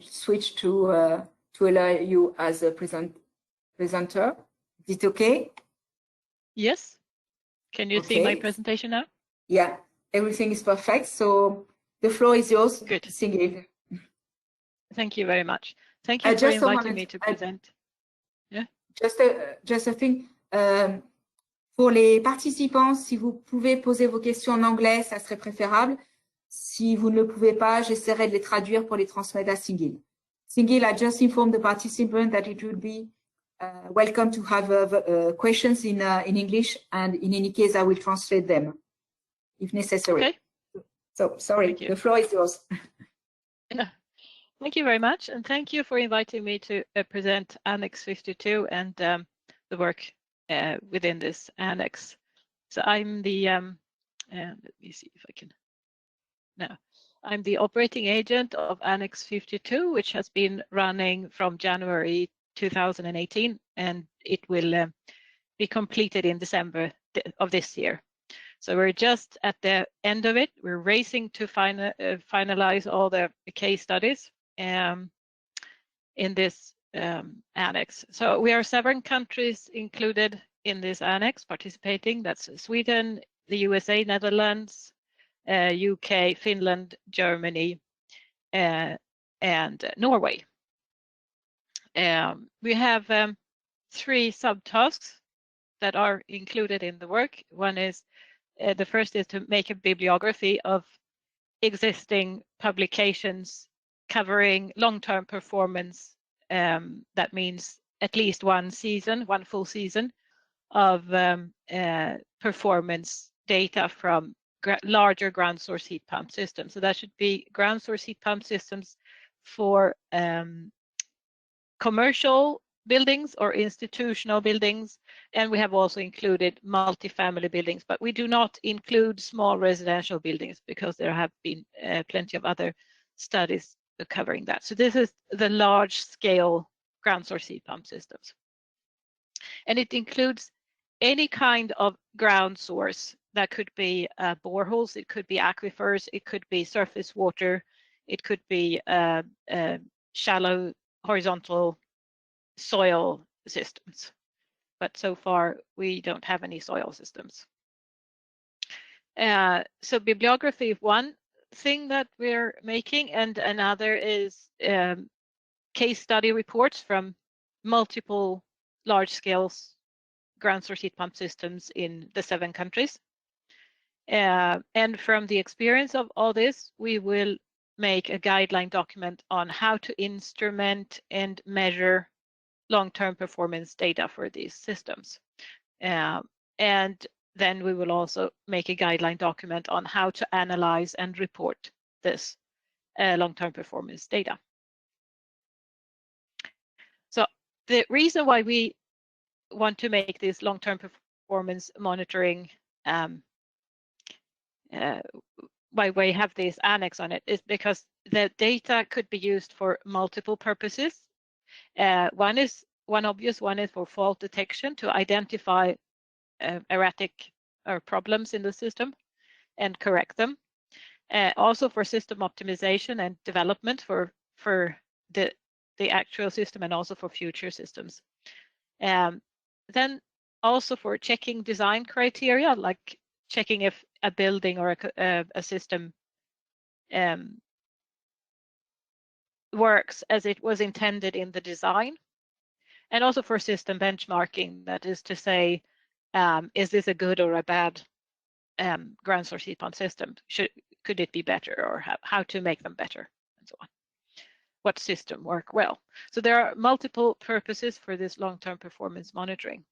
switch to allow you as a presenter. Is it okay? Yes. Can you see my presentation now? Yeah, everything is perfect. So the floor is yours. Good. Singil. Thank you very much. Thank you for inviting me to present. Yeah. Just a thing. Pour les participants, si vous pouvez poser vos questions en anglais, ça serait préférable. Si vous ne le pouvez pas, j'essaierai de les traduire pour les transmettre à Singil. Singil, I just informed the participant that it would be welcome to have questions in English, and in any case, I will translate them if necessary. Okay. So, sorry, the floor is yours. Yeah. Thank you very much, and thank you for inviting me to present Annex 52 and the work within this annex. So I'm the, let me see if I can, no. I'm the operating agent of Annex 52, which has been running from January 2018, and it will be completed in December of this year. So we're just at the end of it. We're racing to finalize all the case studies in this annex. So we are 7 countries included in this annex participating. That's Sweden, the USA, Netherlands, UK, Finland, Germany, and Norway. We have 3 subtasks that are included in the work. One is, the first is to make a bibliography of existing publications covering long-term performance. That means at least one full season of performance data from larger ground source heat pump systems. So that should be ground source heat pump systems for commercial buildings or institutional buildings, and we have also included multifamily buildings, but we do not include small residential buildings because there have been plenty of other studies covering that. So this is the large-scale ground source heat pump systems. And it includes any kind of ground source. That could be boreholes, it could be aquifers, it could be surface water, it could be shallow horizontal soil systems. But so far we don't have any soil systems. So bibliography is one thing that we're making, and another is case study reports from multiple large-scale ground source heat pump systems in the 7 countries. And from the experience of all this, we will make a guideline document on how to instrument and measure long-term performance data for these systems. And then we will also make a guideline document on how to analyze and report this long-term performance data. So the reason why we want to make this long-term performance monitoring why we have this annex on it is because the data could be used for multiple purposes. One obvious one is for fault detection, to identify erratic or problems in the system and correct them. Also for system optimization and development for the actual system and also for future systems. Then also for checking design criteria, like checking if a building or a system works as it was intended in the design, and also for system benchmarking, that is to say, is this a good or a bad ground source heat pump system? Could it be better, or how to make them better, and so on. What system work well? So there are multiple purposes for this long-term performance monitoring.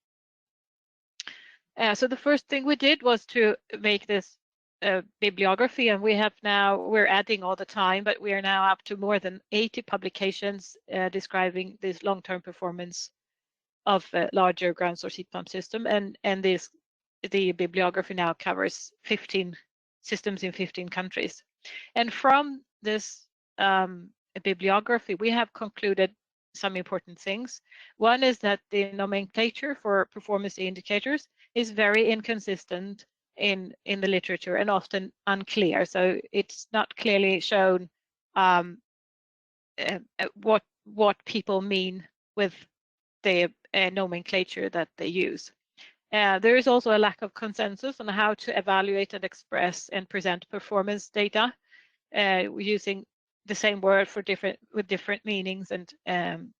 So the first thing we did was to make this bibliography, and we're adding all the time, but we are now up to more than 80 publications describing this long-term performance of larger ground source heat pump system, and the bibliography now covers 15 systems in 15 countries. And from this bibliography, we have concluded some important things. One is that the nomenclature for performance indicators is very inconsistent in the literature and often unclear. So it's not clearly shown what people mean with the nomenclature that they use. There is also a lack of consensus on how to evaluate and express and present performance data using the same word with different meanings, and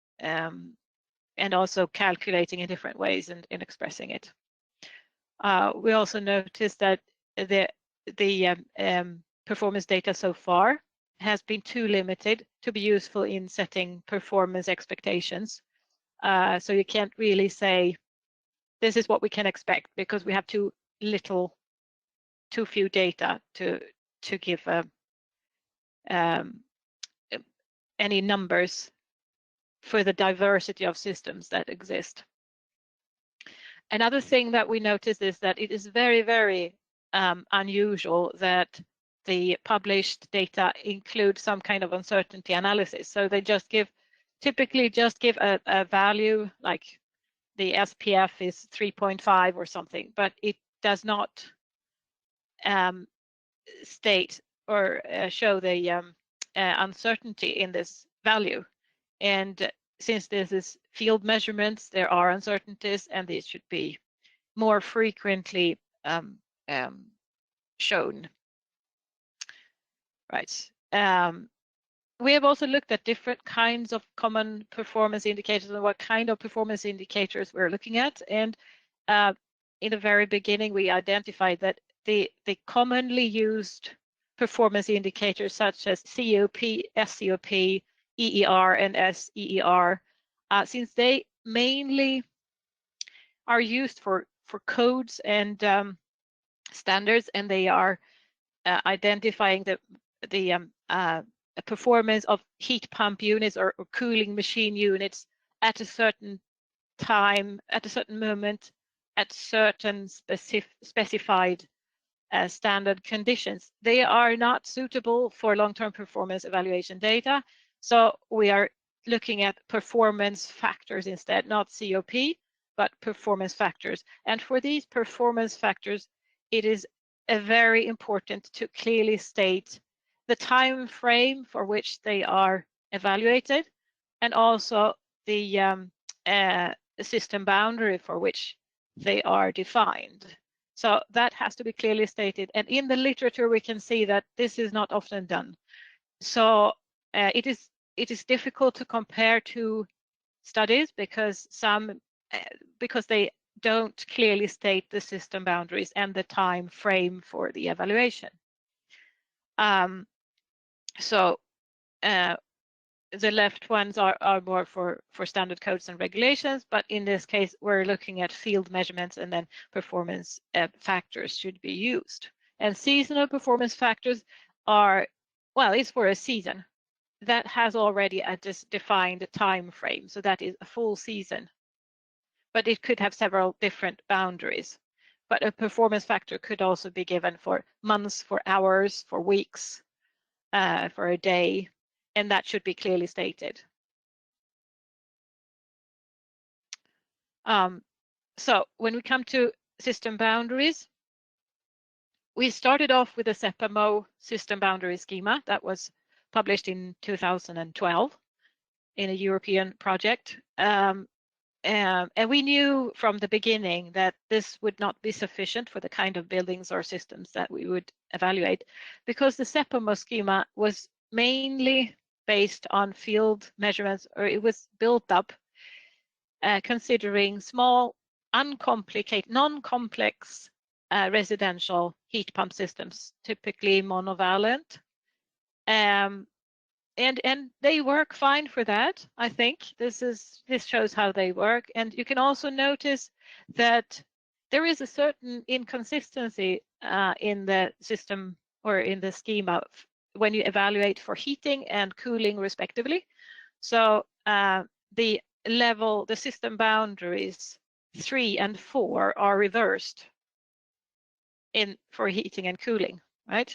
also calculating in different ways and in expressing it. We also noticed that the performance data so far has been too limited to be useful in setting performance expectations. So you can't really say this is what we can expect, because we have too few data to give any numbers for the diversity of systems that exist. Another thing that we noticed is that it is very, very unusual that the published data include some kind of uncertainty analysis. So they typically just give a value, like the SPF is 3.5 or something, but it does not state or show the uncertainty in this value. And since this is field measurements, there are uncertainties, and these should be more frequently shown. Right. We have also looked at different kinds of common performance indicators and what kind of performance indicators we're looking at. And in the very beginning, we identified that the commonly used performance indicators such as COP, SCOP, EER, and SEER, since they mainly are used for codes and standards, and they are identifying the performance of heat pump units or cooling machine units at a certain time at a certain moment at certain specified standard conditions. They are not suitable for long-term performance evaluation data. So we are looking at performance factors instead, not COP, but performance factors. And for these performance factors, it is very important to clearly state the time frame for which they are evaluated, and also the system boundary for which they are defined. So that has to be clearly stated. And in the literature, we can see that this is not often done. So it is difficult to compare two studies because they don't clearly state the system boundaries and the time frame for the evaluation. The left ones are more for standard codes and regulations, but in this case, we're looking at field measurements, and then performance factors should be used. And seasonal performance factors are, well, it's for a season. That has already a defined time frame, so that is a full season. But it could have several different boundaries. But a performance factor could also be given for months, for hours, for weeks, for a day, and that should be clearly stated. So when we come to system boundaries, we started off with a CEPAMO system boundary schema that was published in 2012 in a European project. And we knew from the beginning that this would not be sufficient for the kind of buildings or systems that we would evaluate, because the CEPAMO schema was mainly based on field measurements, or it was built up considering small, uncomplicated, non-complex residential heat pump systems, typically monovalent. And they work fine for that, I think. This shows how they work. And you can also notice that there is a certain inconsistency in the system or in the schema when you evaluate for heating and cooling respectively. So the system boundaries 3 and 4 are reversed for heating and cooling, right?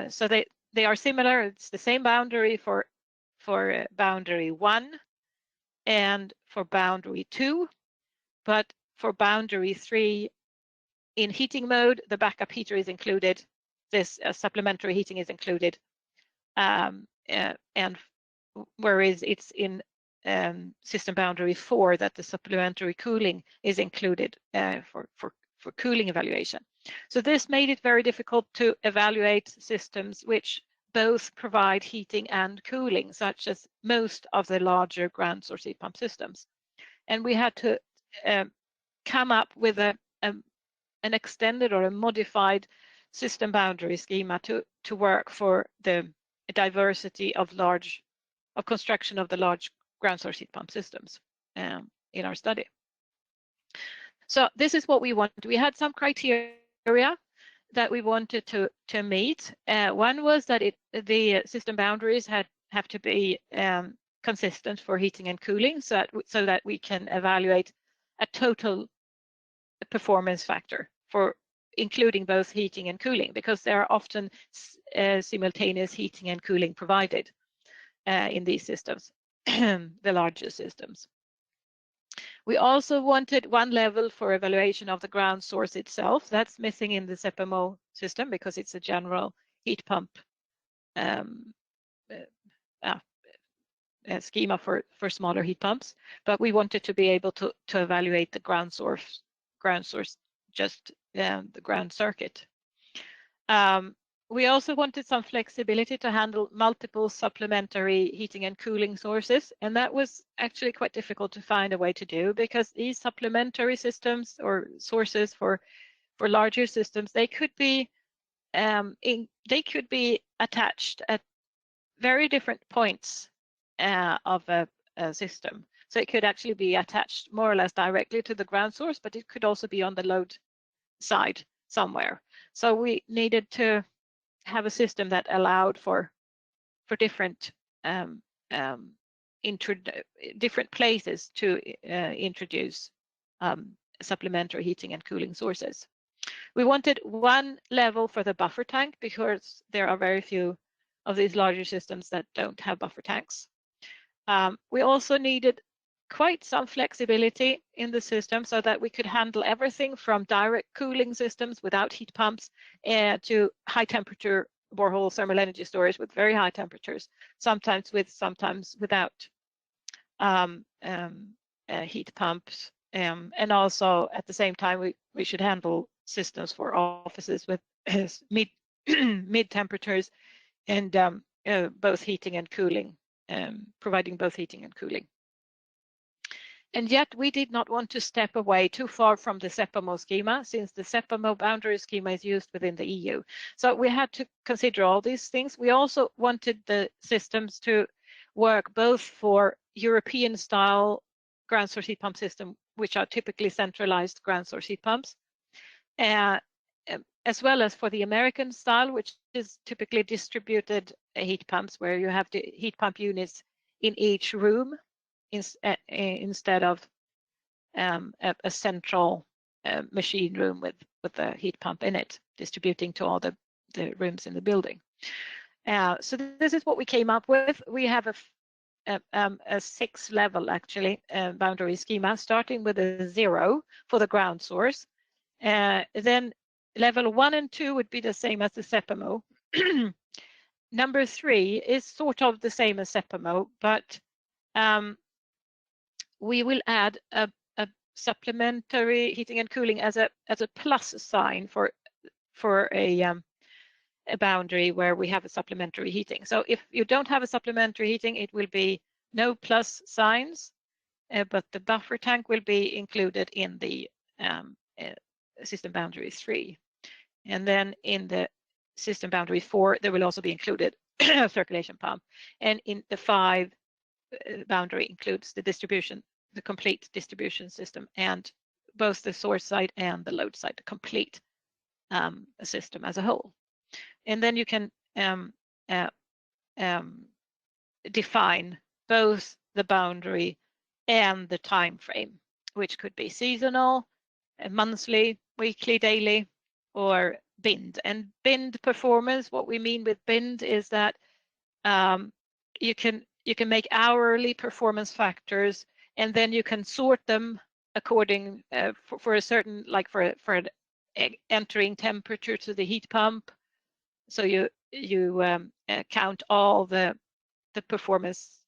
So they are similar. It's the same boundary for boundary 1 and for boundary 2, but for boundary 3, in heating mode, the backup heater is included. This supplementary heating is included, and whereas it's in system boundary 4 that the supplementary cooling is included for cooling evaluation. So this made it very difficult to evaluate systems which both provide heating and cooling, such as most of the larger ground source heat pump systems. And we had to come up with an extended or a modified system boundary schema to work for the diversity of construction of the large ground source heat pump systems in our study. So this is what we wanted. We had some criteria that we wanted to meet. One was that the system boundaries have to be consistent for heating and cooling, so that we can evaluate a total performance factor for including both heating and cooling, because there are often simultaneous heating and cooling provided in these systems, the larger systems. We also wanted one level for evaluation of the ground source itself. That's missing in the CEPAMO system because it's a general heat pump schema for smaller heat pumps. But we wanted to be able to evaluate the ground source, just the ground circuit. We also wanted some flexibility to handle multiple supplementary heating and cooling sources, and that was actually quite difficult to find a way to do, because these supplementary systems or sources for larger systems, they could be attached at very different points of a system. So it could actually be attached more or less directly to the ground source, but it could also be on the load side somewhere. So we needed to have a system that allowed for different different places to introduce supplementary heating and cooling sources. We wanted one level for the buffer tank because there are very few of these larger systems that don't have buffer tanks. We also needed quite some flexibility in the system so that we could handle everything from direct cooling systems without heat pumps to high temperature borehole thermal energy storage with very high temperatures, sometimes with, sometimes without heat pumps. And also at the same time, we should handle systems for offices with mid temperatures and both heating and cooling, providing both heating and cooling. And yet we did not want to step away too far from the CEPAMO schema, since the CEPAMO boundary schema is used within the EU. So we had to consider all these things. We also wanted the systems to work both for European style ground source heat pump system, which are typically centralized ground source heat pumps, as well as for the American style, which is typically distributed heat pumps, where you have the heat pump units in each room instead of a central machine room with a heat pump in it, distributing to all the rooms in the building. So this is what we came up with. We have a 6-level actually boundary schema, starting with a 0 for the ground source. Then level 1 and 2 would be the same as the CEPAMO. Number 3 is sort of the same as CEPAMO, but we will add a supplementary heating and cooling as a plus sign for a boundary where we have a supplementary heating. So if you don't have a supplementary heating, it will be no plus signs, but the buffer tank will be included in the system boundary 3. And then in the system boundary 4, there will also be included a circulation pump. And in the 5 boundary includes the distribution, the complete distribution system, and both the source side and the load side, the complete system as a whole. And then you can define both the boundary and the time frame, which could be seasonal, monthly, weekly, daily, or binned. And binned performance, what we mean with binned is that you can make hourly performance factors, and then you can sort them according for a certain, like for an entering temperature to the heat pump. So you count all the performance,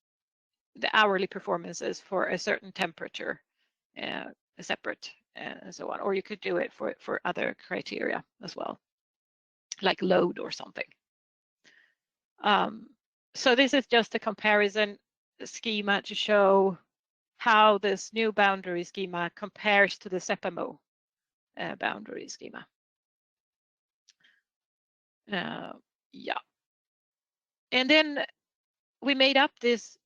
the hourly performances for a certain temperature, separate, and so on. Or you could do it for other criteria as well, like load or something. So this is just a comparison schema to show how this new boundary schema compares to the CEPAMO boundary schema. Yeah. And then we made up this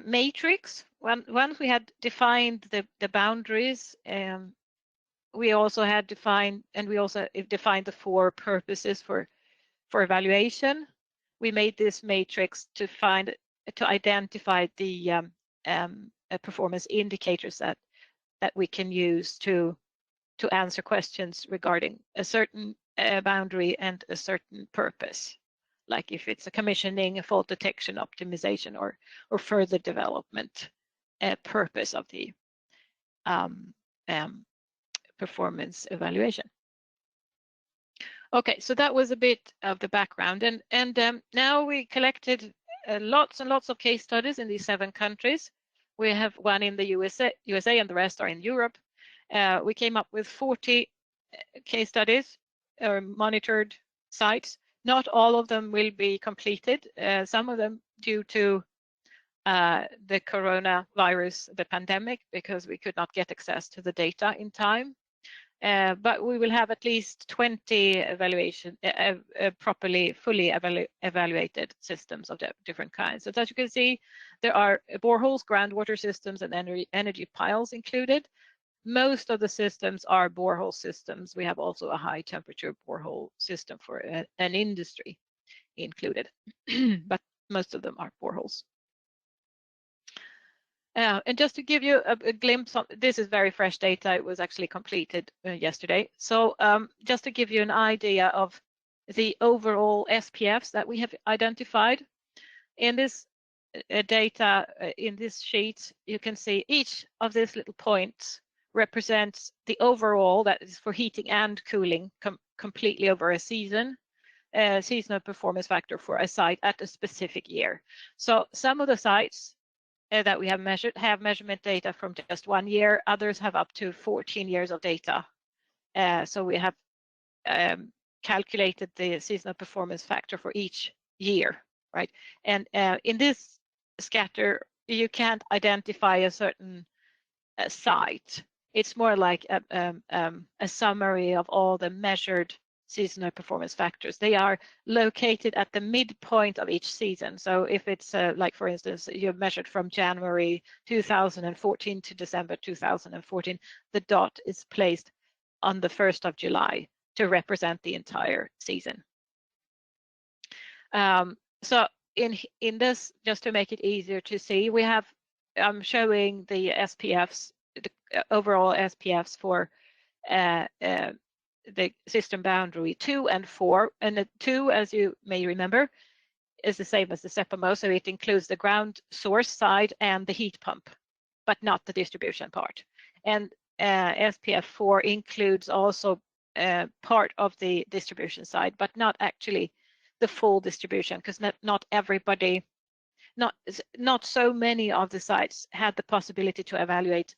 matrix. Once we had defined the boundaries, we also had defined, and we also defined the 4 purposes for evaluation. We made this matrix to identify the performance indicators that we can use to answer questions regarding a certain boundary and a certain purpose, like if it's a commissioning, a fault detection, optimization, or further development purpose of the performance evaluation. Okay, so that was a bit of the background, and now we collected lots and lots of case studies in these 7 countries. We have one in the USA, and the rest are in Europe. We came up with 40 case studies or monitored sites. Not all of them will be completed. Some of them due to the coronavirus, the pandemic, because we could not get access to the data in time. But we will have at least 20 fully evaluated systems of different kinds. So as you can see, there are boreholes, groundwater systems, and energy piles included. Most of the systems are borehole systems. We have also a high temperature borehole system for an industry included, but most of them are boreholes. And just to give you a glimpse on, this is very fresh data. It was actually completed yesterday. So just to give you an idea of the overall SPFs that we have identified in this data, in this sheet, you can see each of these little points represents the overall, that is for heating and cooling completely over a season, seasonal performance factor for a site at a specific year. So some of the sites that we have measured have measurement data from just 1 year, others have up to 14 years of data. So we have calculated the seasonal performance factor for each year, right? And in this scatter, you can't identify a certain site. It's more like a summary of all the measured seasonal performance factors. They are located at the midpoint of each season. So if it's like, for instance, you measured from January 2014 to December 2014, the dot is placed on the 1st of July to represent the entire season. So in this, just to make it easier to see, we have, I'm showing the SPFs, the overall SPFs for the system boundary 2 and 4. And the 2, as you may remember, is the same as the CEPAMO, so it includes the ground source side and the heat pump, but not the distribution part. And SPF 4 includes also part of the distribution side, but not actually the full distribution, because not everybody, not so many of the sites had the possibility to evaluate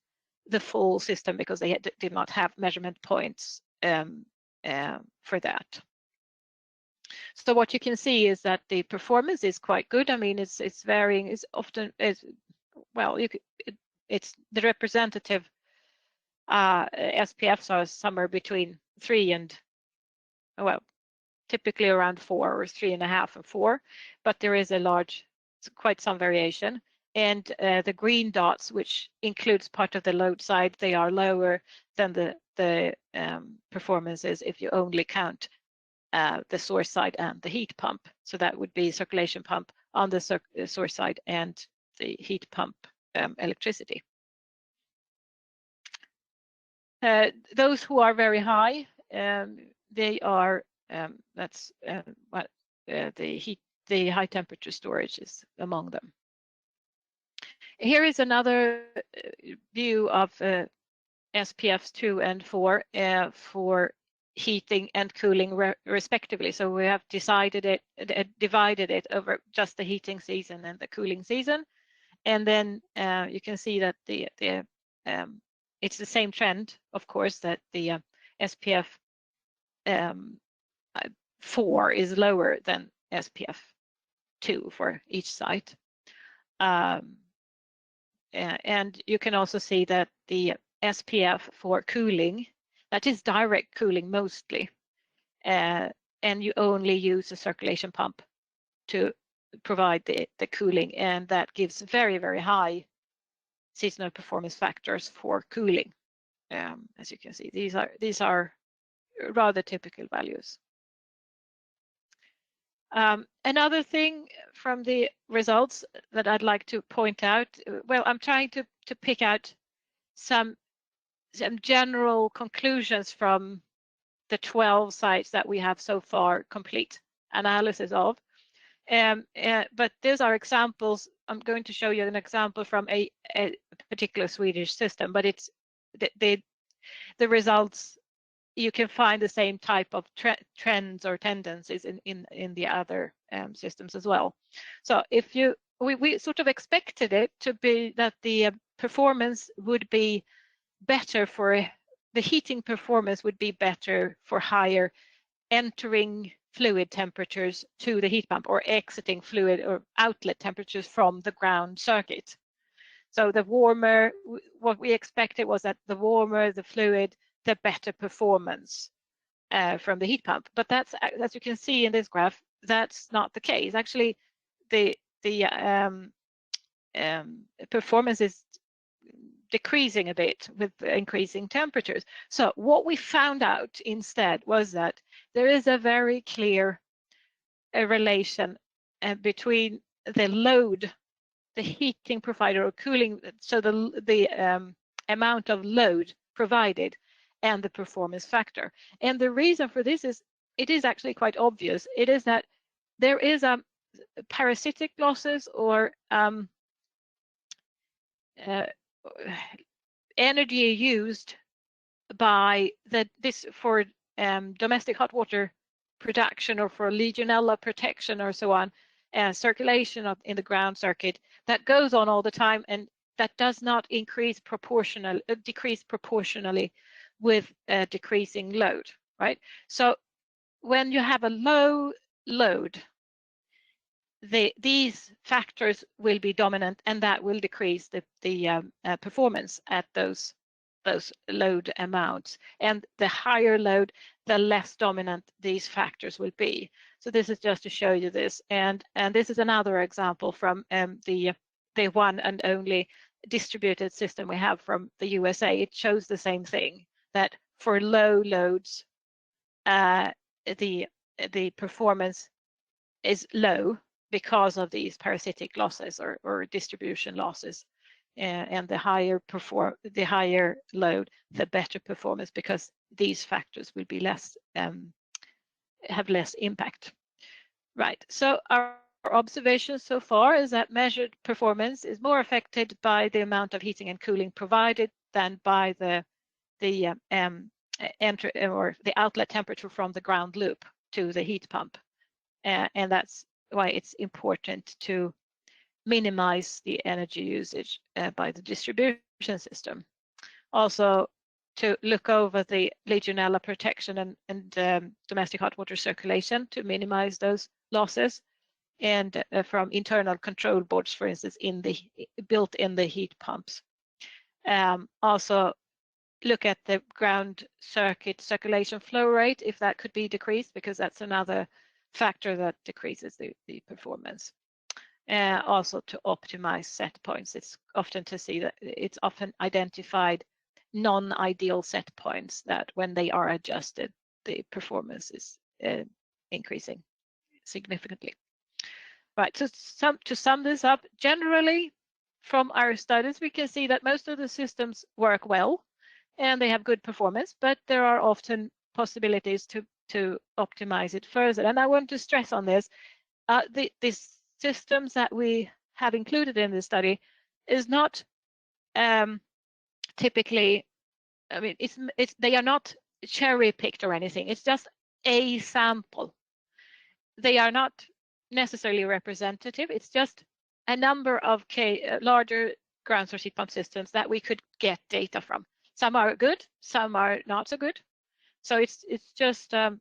the full system because they did not have measurement points for that. So what you can see is that the performance is quite good. I mean, it's varying. It's often well, it's the representative SPFs are somewhere between 3 and, well, typically around 4 or 3.5 and 4, but there is quite some variation. And the green dots, which includes part of the load side, they are lower than the performances if you only count the source side and the heat pump. So that would be circulation pump on the source side and the heat pump electricity. Those who are very high, they are that's what the high temperature storage is among them. Here is another view of SPFs 2 and 4 for heating and cooling respectively. So we have divided it over just the heating season and the cooling season, and then you can see that it's the same trend, of course, that the SPF 4 is lower than SPF 2 for each site. And you can also see that the SPF for cooling, that is direct cooling mostly, and you only use a circulation pump to provide the cooling, and that gives very, very high seasonal performance factors for cooling. As you can see, these are rather typical values. Another thing from the results that I'd like to point out, well, I'm trying to pick out some general conclusions from the 12 sites that we have so far complete analysis of. But these are examples. I'm going to show you an example from a particular Swedish system, but it's the results. You can find the same type of trends or tendencies in the other systems as well. So if we sort of expected it to be that the performance would be better for the heating performance would be better for higher entering fluid temperatures to the heat pump or exiting fluid or outlet temperatures from the ground circuit. So the warmer, what we expected was that the warmer the fluid, the better performance from the heat pump. But that's, as you can see in this graph, that's not the case. Actually, the performance is decreasing a bit with increasing temperatures. So what we found out instead was that there is a very clear relation between the load heating provider or cooling, so the amount of load provided and the performance factor. And the reason for this is, it is actually quite obvious. It is that there is parasitic losses or energy used by this for domestic hot water production or for Legionella protection or so on, circulation in the ground circuit that goes on all the time, and that does not decrease proportionally with decreasing load, right? So when you have a low load, these factors will be dominant, and that will decrease the performance at those load amounts. And the higher load, the less dominant these factors will be. So this is just to show you this, and this is another example from the one and only distributed system we have from the USA. It shows the same thing, that for low loads, the performance is low because of these parasitic losses or distribution losses, and the higher load, the better performance, because these factors will be less have less impact. Right. So our observation so far is that measured performance is more affected by the amount of heating and cooling provided than by the outlet temperature from the ground loop to the heat pump, and that's why it's important to minimize the energy usage by the distribution system. Also, to look over the Legionella protection and domestic hot water circulation to minimize those losses, and from internal control boards, for instance, built in the heat pumps. Also, look at the ground circuit circulation flow rate, if that could be decreased, because that's another factor that decreases the performance. Also to optimize set points. It's often to see that it's often identified non-ideal set points that when they are adjusted, the performance is increasing significantly. Right, to sum this up, generally from our studies, we can see that most of the systems work well and they have good performance, but there are often possibilities to optimize it further. And I want to stress on this, the systems that we have included in this study is not typically, I mean, they are not cherry picked or anything. It's just a sample. They are not necessarily representative. It's just a number of larger ground source heat pump systems that we could get data from. Some are good, some are not so good. So it's just not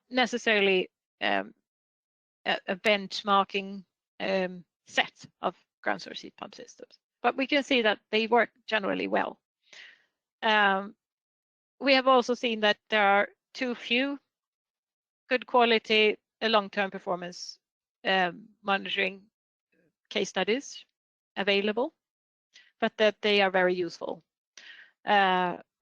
necessarily a benchmarking set of ground source heat pump systems, but we can see that they work generally well. We have also seen that there are too few good quality long-term performance monitoring case studies available, but that they are very useful.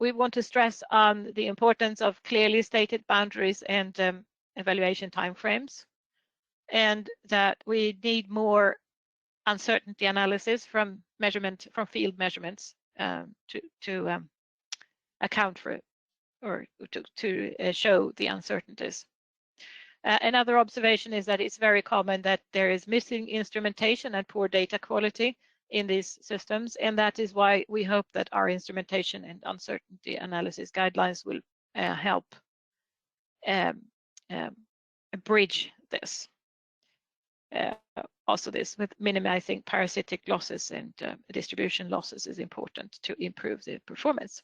We want to stress on the importance of clearly stated boundaries and evaluation timeframes, and that we need more uncertainty analysis from field measurements to account for or to show the uncertainties. Another observation is that it's very common that there is missing instrumentation and poor data quality in these systems, and that is why we hope that our instrumentation and uncertainty analysis guidelines will help bridge this. Also, this with minimizing parasitic losses and distribution losses is important to improve the performance.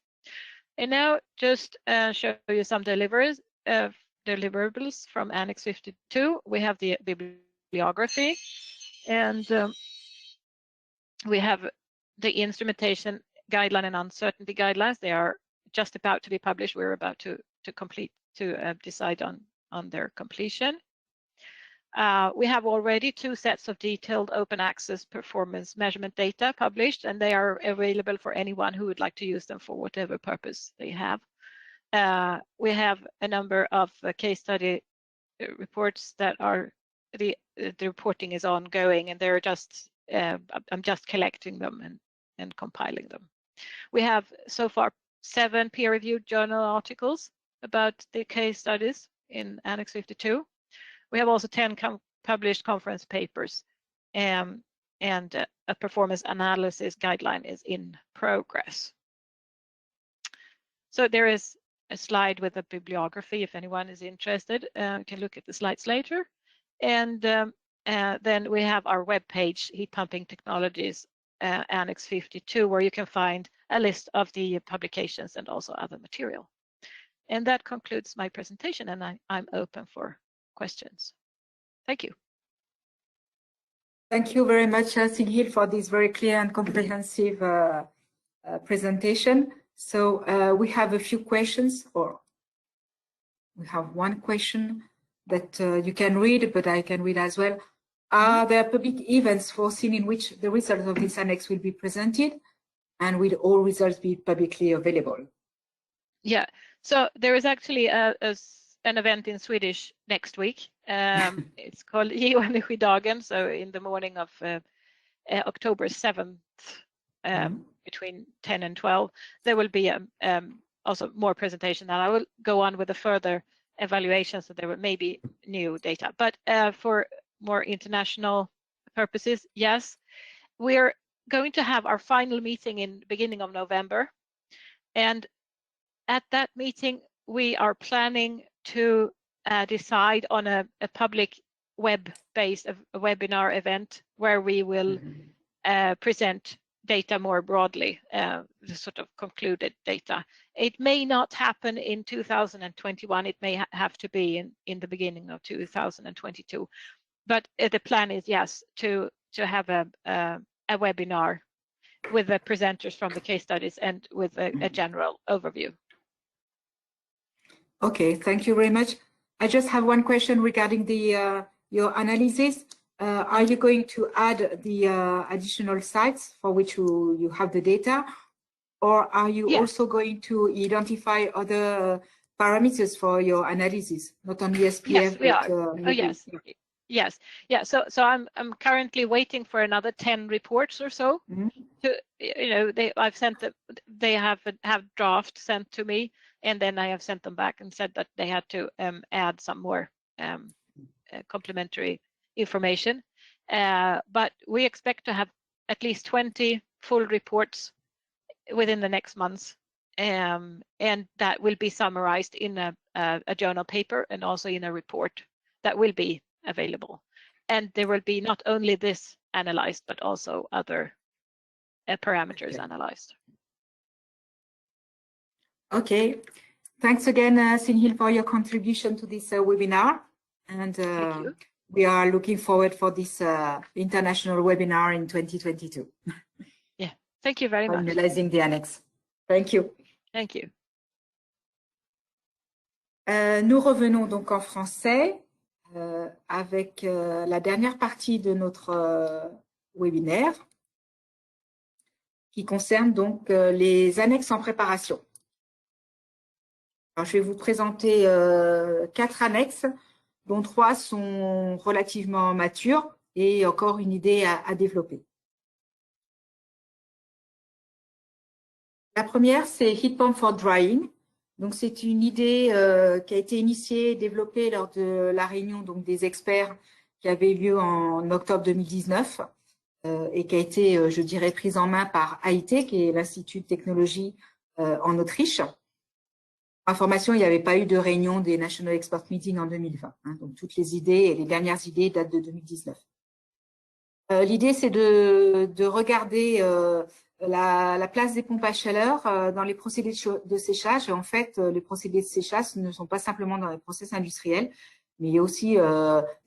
And now just show you some deliverables from Annex 52. We have the bibliography, and we have the instrumentation guideline and uncertainty guidelines. They are just about to be published. We're about to decide on their completion. We have already 2 sets of detailed open access performance measurement data published, and they are available for anyone who would like to use them for whatever purpose they have. We have a number of case study reports that are the reporting is ongoing, and they're just I'm just collecting them and compiling them. We have so far 7 peer-reviewed journal articles about the case studies in Annex 52. We have also 10 published conference papers, and a performance analysis guideline is in progress. So there is a slide with a bibliography if anyone is interested. You can look at the slides later. And then we have our webpage, Heat Pumping Technologies, Annex 52, where you can find a list of the publications and also other material. And that concludes my presentation, and I'm open for questions. Thank you. Thank you very much, Signhild, for this very clear and comprehensive presentation. So we have a few questions, or we have one question that you can read, but I can read as well. Are there public events foreseen in which the results of this annex will be presented, and will all results be publicly available? Yeah, so there is actually an event in Swedish next week. It's called Geoenergidagen, so in the morning of October 7th, between 10 and 12, there will be also more presentation, and I will go on with a further evaluation, so there may be new data. But for more international purposes, yes, we're going to have our final meeting in the beginning of November, and at that meeting we are planning to decide on a public web-based webinar event where we will present data more broadly, the sort of concluded data. It may not happen in 2021. It may have to be in the beginning of 2022. But the plan is, yes, to have a webinar with the presenters from the case studies and with a general overview. Okay, thank you very much. I just have one question regarding the your analysis. Are you going to add the additional sites for which you have the data, or are you also going to identify other parameters for your analysis, not only SPF? Yes, we are. Yes. Yeah. So I'm currently waiting for another 10 reports or so. To I've sent them. They have draft sent to me, and then I have sent them back and said that they had to add some more complementary information. But we expect to have at least 20 full reports within the next months, and that will be summarized in a journal paper and also in a report that will be available. And there will be not only this analyzed, but also other parameters analyzed. Okay. Thanks again, Signhild, for your contribution to this webinar. And we are looking forward for this international webinar in 2022. Yeah, thank you very much. Analyzing the annex. Thank you. Thank you. Nous revenons donc en français avec la dernière partie de notre webinaire qui concerne donc les annexes en préparation. Alors, je vais vous présenter 4 annexes, dont 3 sont relativement matures et encore une idée à développer. La première, c'est Heat Pump for Drying. Donc, c'est une idée qui a été initiée, développée lors de la réunion donc, des experts qui avait eu lieu en octobre 2019 et qui a été, je dirais, prise en main par AIT, qui est l'Institut de technologie en Autriche. Information, il n'y avait pas eu de réunion des National Expert Meeting en 2020. Donc, toutes les idées et les dernières idées datent de 2019. L'idée, c'est de regarder la place des pompes à chaleur dans les procédés de séchage. En fait, les procédés de séchage ne sont pas simplement dans les process industriels, mais il y a aussi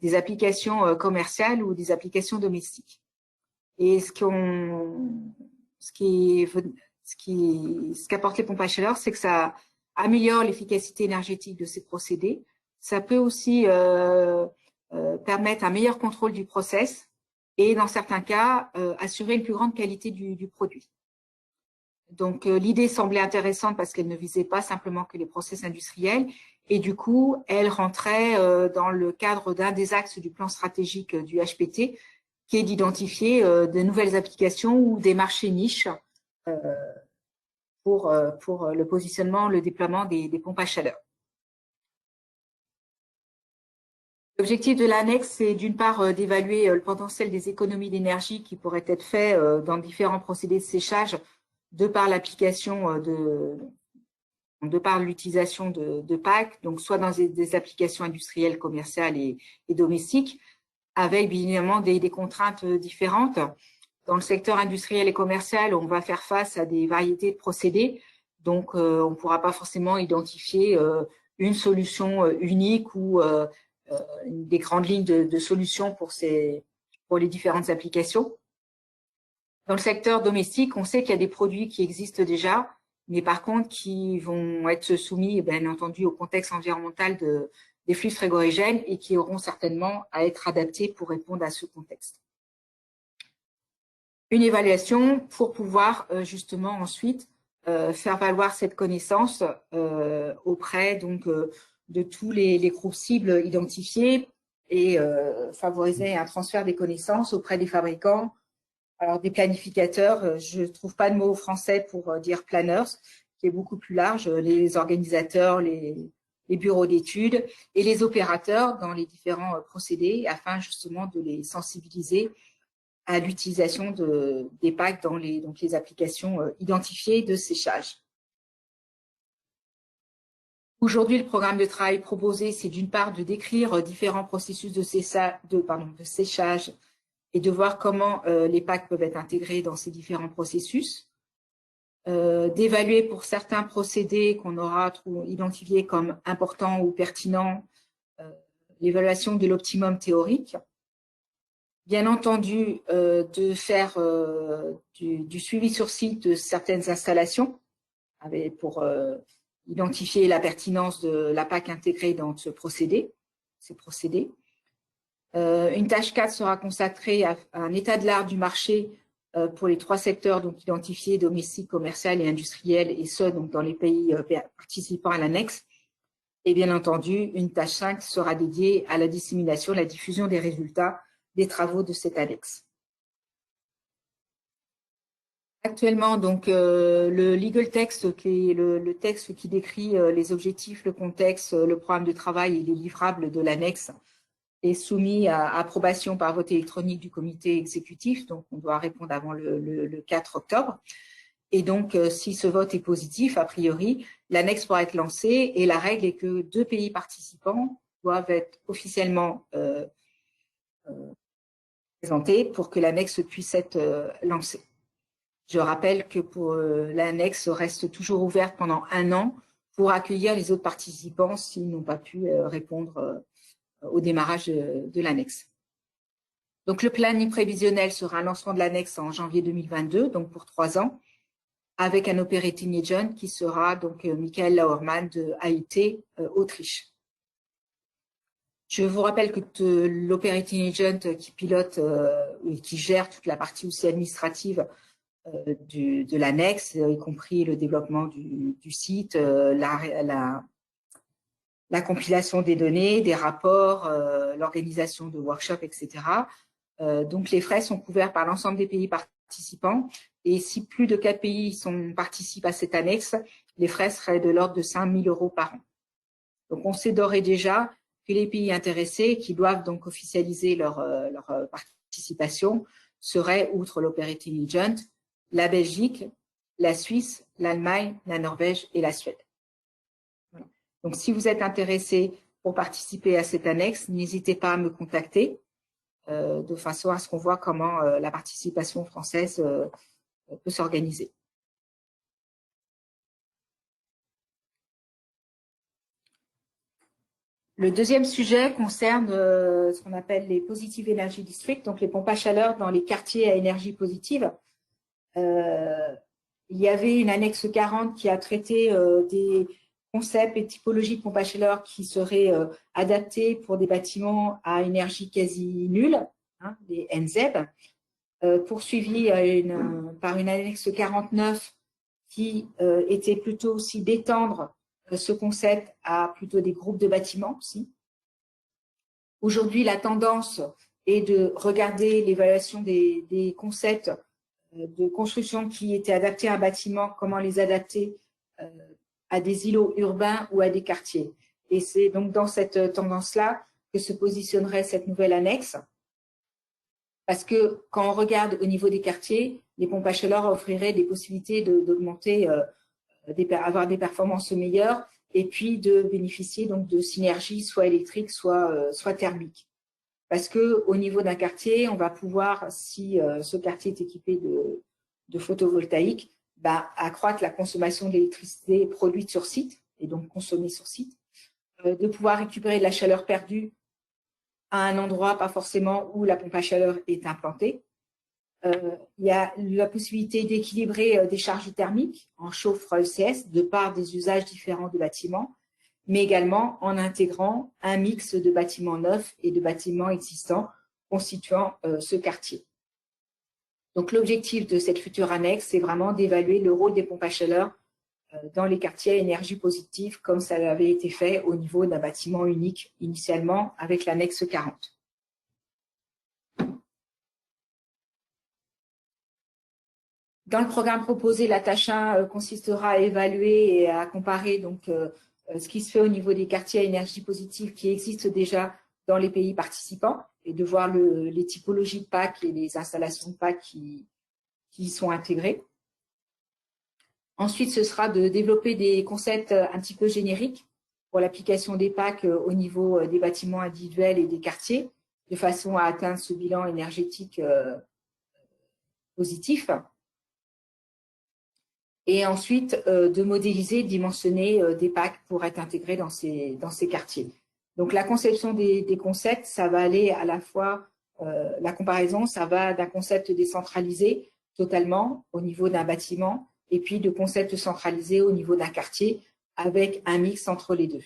des applications commerciales ou des applications domestiques. Et ce qu'apportent les pompes à chaleur, c'est que ça améliore l'efficacité énergétique de ces procédés. Ça peut aussi permettre un meilleur contrôle du process et, dans certains cas, assurer une plus grande qualité du produit. Donc, l'idée semblait intéressante parce qu'elle ne visait pas simplement que les process industriels Et du coup, elle rentrait dans le cadre d'un des axes du plan stratégique du HPT, qui est d'identifier de nouvelles applications ou des marchés niches pour le positionnement, le déploiement des pompes à chaleur. L'objectif de l'annexe, c'est d'une part d'évaluer le potentiel des économies d'énergie qui pourraient être faits dans différents procédés de séchage de par l'application de par l'utilisation de PAC, donc soit dans des applications industrielles, commerciales et domestiques, avec bien évidemment des contraintes différentes. Dans le secteur industriel et commercial, on va faire face à des variétés de procédés, donc on ne pourra pas forcément identifier une solution unique ou des grandes lignes de solutions pour les différentes applications. Dans le secteur domestique, on sait qu'il y a des produits qui existent déjà, mais par contre qui vont être soumis, bien entendu, au contexte environnemental des flux frigorigènes et qui auront certainement à être adaptés pour répondre à ce contexte. Une évaluation pour pouvoir justement ensuite faire valoir cette connaissance auprès donc de tous les groupes cibles identifiés et favoriser un transfert des connaissances auprès des fabricants. Alors des planificateurs, je ne trouve pas de mot français pour dire planners, qui est beaucoup plus large, les organisateurs, les bureaux d'études et les opérateurs dans les différents procédés afin justement de les sensibiliser à l'utilisation des PAC dans les applications identifiées de séchage. Aujourd'hui, le programme de travail proposé, c'est d'une part de décrire différents processus de séchage et de voir comment les PAC peuvent être intégrés dans ces différents processus, d'évaluer pour certains procédés qu'on aura identifiés comme importants ou pertinents l'évaluation de l'optimum théorique, bien entendu de faire du suivi sur site de certaines installations pour identifier la pertinence de la PAC intégrée dans ces procédés. Une tâche 4 sera consacrée à un état de l'art du marché pour les 3 secteurs donc identifiés, domestique, commercial et industriel, et ce donc dans les pays participants à l'annexe. Et bien entendu, une tâche 5 sera dédiée à la dissémination, la diffusion des résultats des travaux de cette annexe. Actuellement, donc, le legal text, qui est le texte qui décrit les objectifs, le contexte, le programme de travail et les livrables de l'annexe, est soumis à approbation par vote électronique du comité exécutif, donc on doit répondre avant le 4 octobre. Et donc, si ce vote est positif, a priori, l'annexe pourra être lancée et la règle est que 2 pays participants doivent être officiellement présentés pour que l'annexe puisse être lancée. Je rappelle que l'annexe reste toujours ouverte pendant 1 an pour accueillir les autres participants s'ils n'ont pas pu répondre au démarrage de l'annexe. Donc, le planning prévisionnel sera un lancement de l'annexe en janvier 2022, donc pour 3 ans, avec un operating agent qui sera donc Michael Lauermann de AIT, Autriche. Je vous rappelle que l'operating agent qui pilote et qui gère toute la partie aussi administrative de l'annexe, y compris le développement du site, la compilation des données, des rapports, l'organisation de workshops, etc. Donc, les frais sont couverts par l'ensemble des pays participants. Et si plus de 4 pays participent à cette annexe, les frais seraient de l'ordre de 5 000 € par an. Donc, on sait d'ores et déjà que les pays intéressés, qui doivent donc officialiser leur participation, seraient, outre l'operating agent, la Belgique, la Suisse, l'Allemagne, la Norvège et la Suède. Voilà. Donc, si vous êtes intéressé pour participer à cette annexe, n'hésitez pas à me contacter de façon à ce qu'on voit comment la participation française peut s'organiser. Le deuxième sujet concerne ce qu'on appelle les Positive Energy Districts, donc les pompes à chaleur dans les quartiers à énergie positive. Il y avait une annexe 40 qui a traité des concepts et typologies de pompes à chaleur qui seraient adaptés pour des bâtiments à énergie quasi nulle, hein, les NZEB, poursuivi par une annexe 49 qui était plutôt aussi d'étendre ce concept à plutôt des groupes de bâtiments aussi. Aujourd'hui, la tendance est de regarder l'évaluation des concepts de construction qui étaient adaptés à un bâtiment, comment les adapter à des îlots urbains ou à des quartiers. Et c'est donc dans cette tendance-là que se positionnerait cette nouvelle annexe. Parce que quand on regarde au niveau des quartiers, les pompes à chaleur offriraient des possibilités d'augmenter, avoir des performances meilleures et puis de bénéficier donc de synergies soit électriques, soit thermiques. Parce que au niveau d'un quartier, on va pouvoir, si ce quartier est équipé de photovoltaïque, accroître la consommation d'électricité produite sur site et donc consommée sur site, de pouvoir récupérer de la chaleur perdue à un endroit, pas forcément où la pompe à chaleur est implantée. Il y a la possibilité d'équilibrer des charges thermiques en chauffe-ECS de par des usages différents de bâtiments, mais également en intégrant un mix de bâtiments neufs et de bâtiments existants constituant ce quartier. Donc l'objectif de cette future annexe, c'est vraiment d'évaluer le rôle des pompes à chaleur dans les quartiers à énergie positive, comme ça avait été fait au niveau d'un bâtiment unique initialement avec l'annexe 40. Dans le programme proposé, la tâche 1 consistera à évaluer et à comparer donc, ce qui se fait au niveau des quartiers à énergie positive qui existent déjà dans les pays participants et de voir les typologies de PAC et les installations de PAC qui y sont intégrées. Ensuite, ce sera de développer des concepts un petit peu génériques pour l'application des PAC au niveau des bâtiments individuels et des quartiers, de façon à atteindre ce bilan énergétique positif. Et ensuite, de modéliser, dimensionner des PAC pour être intégrés dans ces quartiers. Donc, la conception des concepts, ça va aller à la fois, la comparaison, ça va d'un concept décentralisé totalement au niveau d'un bâtiment et puis de concepts centralisés au niveau d'un quartier avec un mix entre les deux.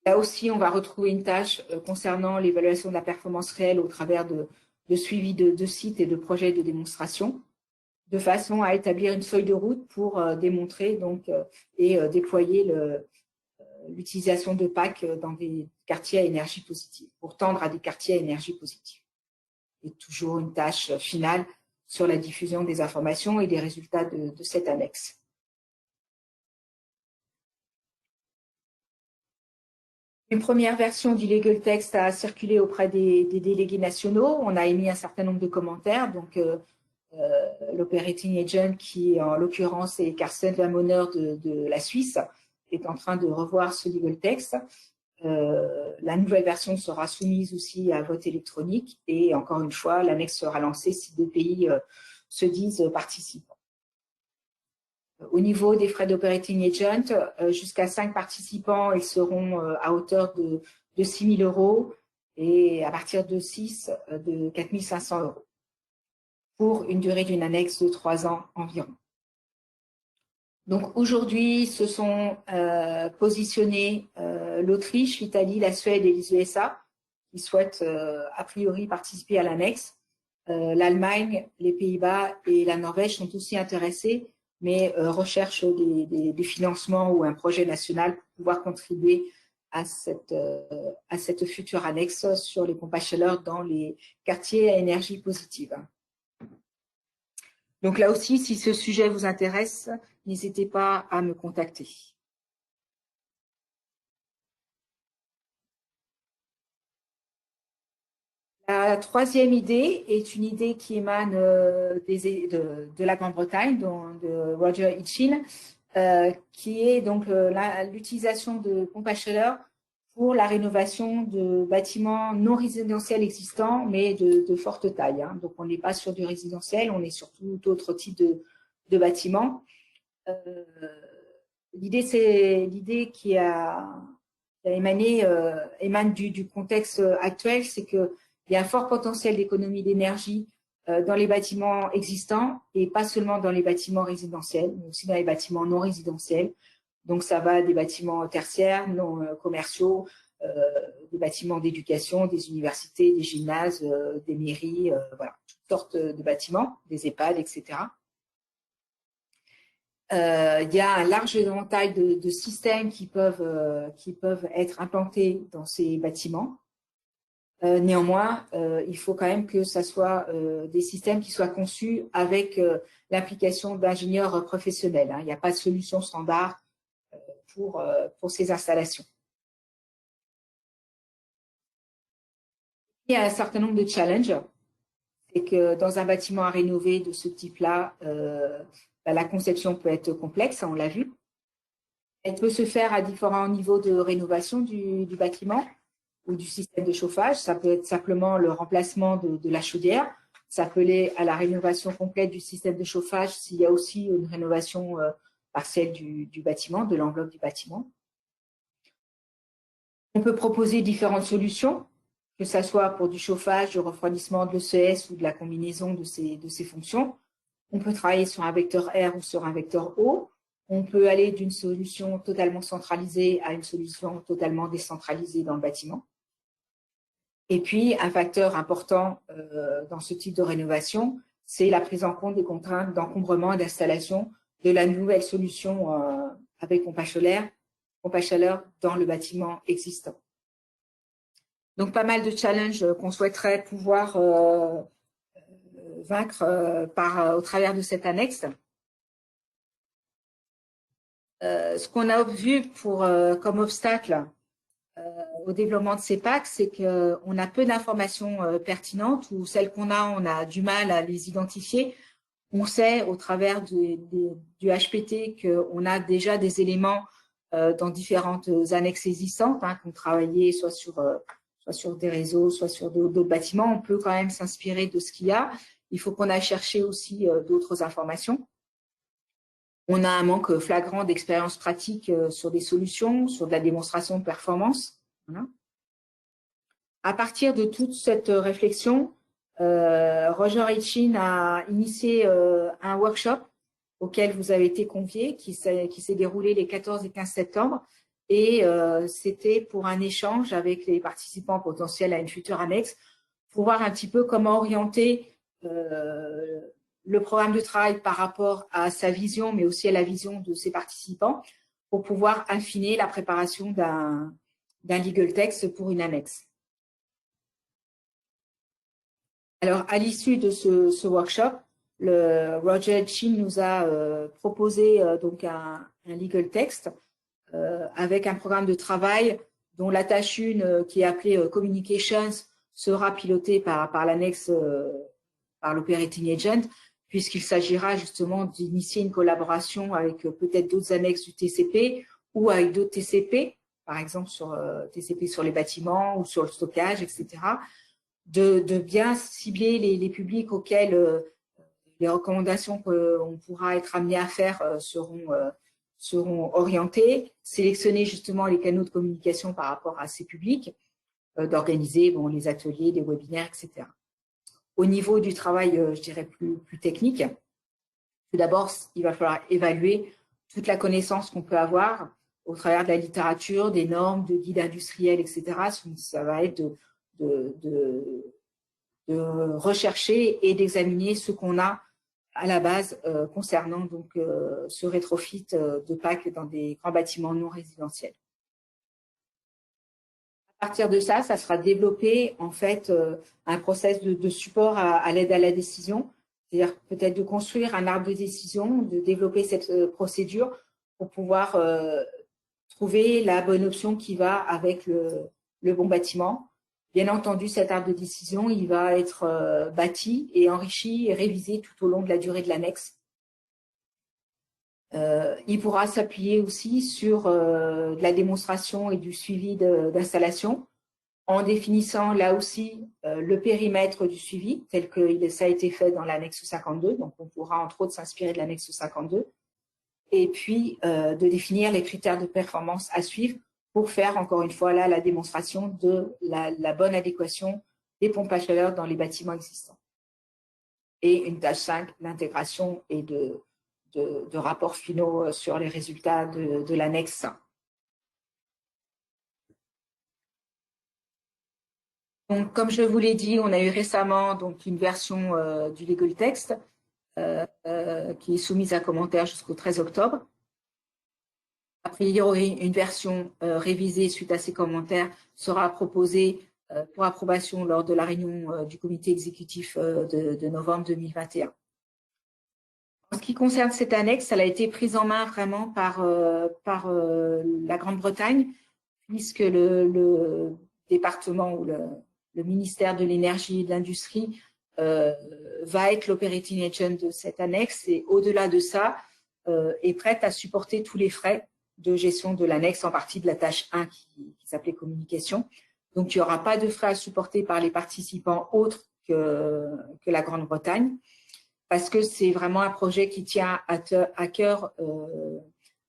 Là aussi, on va retrouver une tâche concernant l'évaluation de la performance réelle au travers de suivi de sites et de projets de démonstration, de façon à établir une feuille de route pour démontrer donc, et déployer l'utilisation de PAC dans des quartiers à énergie positive, pour tendre à des quartiers à énergie positive. Et toujours une tâche finale sur la diffusion des informations et des résultats de cette annexe. Une première version du legal text a circulé auprès des délégués nationaux. On a émis un certain nombre de commentaires. Donc, l'operating agent, qui en l'occurrence est Carsten Vermonner de la Suisse, est en train de revoir ce legal text. La nouvelle version sera soumise aussi à vote électronique et encore une fois, l'annexe sera lancée si 2 pays se disent participants. Au niveau des frais d'operating agent, jusqu'à 5 participants, ils seront à hauteur de 6 000 € et à partir de 6, de 4 500 € pour une durée d'une annexe de 3 ans environ. Donc aujourd'hui, se sont positionnés l'Autriche, l'Italie, la Suède et les USA qui souhaitent a priori participer à l'annexe. L'Allemagne, les Pays-Bas et la Norvège sont aussi intéressés, mais recherchent des financements ou un projet national pour pouvoir contribuer à cette future annexe sur les pompes à chaleur dans les quartiers à énergie positive. Donc là aussi, si ce sujet vous intéresse, n'hésitez pas à me contacter. La troisième idée est une idée qui émane de la Grande-Bretagne, de Roger Hitchin, qui est donc l'utilisation de pompes à chaleur pour la rénovation de bâtiments non résidentiels existants, mais de forte taille. Hein. Donc, on n'est pas sur du résidentiel, on est sur tout autre type de bâtiments. L'idée qui a émane du contexte actuel, c'est qu'il y a un fort potentiel d'économie d'énergie dans les bâtiments existants et pas seulement dans les bâtiments résidentiels, mais aussi dans les bâtiments non résidentiels. Donc, ça va des bâtiments tertiaires, non commerciaux, des bâtiments d'éducation, des universités, des gymnases, des mairies, voilà, toutes sortes de bâtiments, des EHPAD, etc. Il y a un large éventail de systèmes qui peuvent être implantés dans ces bâtiments. Néanmoins, il faut quand même que ce soit des systèmes qui soient conçus avec l'implication d'ingénieurs professionnels. Hein. Il n'y a pas de solution standard pour ces installations. Il y a un certain nombre de challenges. C'est que dans un bâtiment à rénover de ce type-là, la conception peut être complexe, on l'a vu. Elle peut se faire à différents niveaux de rénovation du bâtiment ou du système de chauffage. Ça peut être simplement le remplacement de la chaudière. Ça peut aller à la rénovation complète du système de chauffage s'il y a aussi une rénovation partielle du bâtiment, de l'enveloppe du bâtiment. On peut proposer différentes solutions, que ce soit pour du chauffage, du refroidissement de l'ECS ou de la combinaison de ces fonctions. On peut travailler sur un vecteur R ou sur un vecteur O. On peut aller d'une solution totalement centralisée à une solution totalement décentralisée dans le bâtiment. Et puis, un facteur important dans ce type de rénovation, c'est la prise en compte des contraintes d'encombrement et d'installation de la nouvelle solution avec pompe à chaleur dans le bâtiment existant. Donc, pas mal de challenges qu'on souhaiterait pouvoir vaincre au travers de cette annexe. Ce qu'on a vu comme obstacle au développement de ces packs, c'est qu'on a peu d'informations pertinentes ou celles qu'on a, on a du mal à les identifier. On sait au travers du HPT qu'on a déjà des éléments dans différentes annexes existantes, hein, qui ont travaillé soit sur des réseaux, soit sur d'autres bâtiments. On peut quand même s'inspirer de ce qu'il y a. Il faut qu'on aille chercher aussi d'autres informations. On a un manque flagrant d'expérience pratique sur des solutions, sur de la démonstration de performance. Voilà. À partir de toute cette réflexion, Roger Hitchin a initié un workshop auquel vous avez été conviés, qui s'est déroulé les 14 et 15 septembre. Et c'était pour un échange avec les participants potentiels à une future annexe pour voir un petit peu comment orienter le programme de travail par rapport à sa vision, mais aussi à la vision de ses participants, pour pouvoir affiner la préparation d'un legal text pour une annexe. Alors, à l'issue de ce workshop, Roger Hitchin nous a proposé donc un legal text avec un programme de travail dont la tâche 1, qui est appelée Communications, sera pilotée par l'annexe, par l'Operating Agent, puisqu'il s'agira justement d'initier une collaboration avec peut-être d'autres annexes du TCP ou avec d'autres TCP, par exemple sur TCP sur les bâtiments ou sur le stockage, etc., de bien cibler les publics auxquels les recommandations qu'on pourra être amené à faire seront orientées, sélectionner justement les canaux de communication par rapport à ces publics, d'organiser les ateliers, les webinaires, etc. Au niveau du travail, je dirais, plus technique, tout d'abord, il va falloir évaluer toute la connaissance qu'on peut avoir au travers de la littérature, des normes, de guides industriels, etc. Ça va être de rechercher et d'examiner ce qu'on a à la base concernant donc ce rétrofit de PAC dans des grands bâtiments non résidentiels. À partir de ça, ça sera développé en fait un process de support à l'aide à la décision, c'est-à-dire peut-être de construire un arbre de décision, de développer cette procédure pour pouvoir trouver la bonne option qui va avec le bon bâtiment. Bien entendu, cet arbre de décision, il va être bâti et enrichi et révisé tout au long de la durée de l'annexe. Il pourra s'appuyer aussi sur de la démonstration et du suivi d'installation en définissant là aussi le périmètre du suivi tel que ça a été fait dans l'annexe 52. Donc, on pourra entre autres s'inspirer de l'annexe 52. Et puis, de définir les critères de performance à suivre pour faire, encore une fois, là, la démonstration de la bonne adéquation des pompes à chaleur dans les bâtiments existants. Et une tâche 5, l'intégration et de rapports finaux sur les résultats de l'annexe 1. Donc, comme je vous l'ai dit, on a eu récemment donc, une version du legal text qui est soumise à commentaire jusqu'au 13 octobre. Après, il y aura une version révisée suite à ces commentaires, sera proposée pour approbation lors de la réunion du comité exécutif de novembre 2021. En ce qui concerne cette annexe, elle a été prise en main vraiment par la Grande-Bretagne, puisque le département ou le ministère de l'Énergie et de l'Industrie va être l'operating agent de cette annexe et au-delà de ça, est prête à supporter tous les frais de gestion de l'annexe, en partie de la tâche 1 qui s'appelait communication. Donc, il n'y aura pas de frais à supporter par les participants autres que la Grande-Bretagne, parce que c'est vraiment un projet qui tient à cœur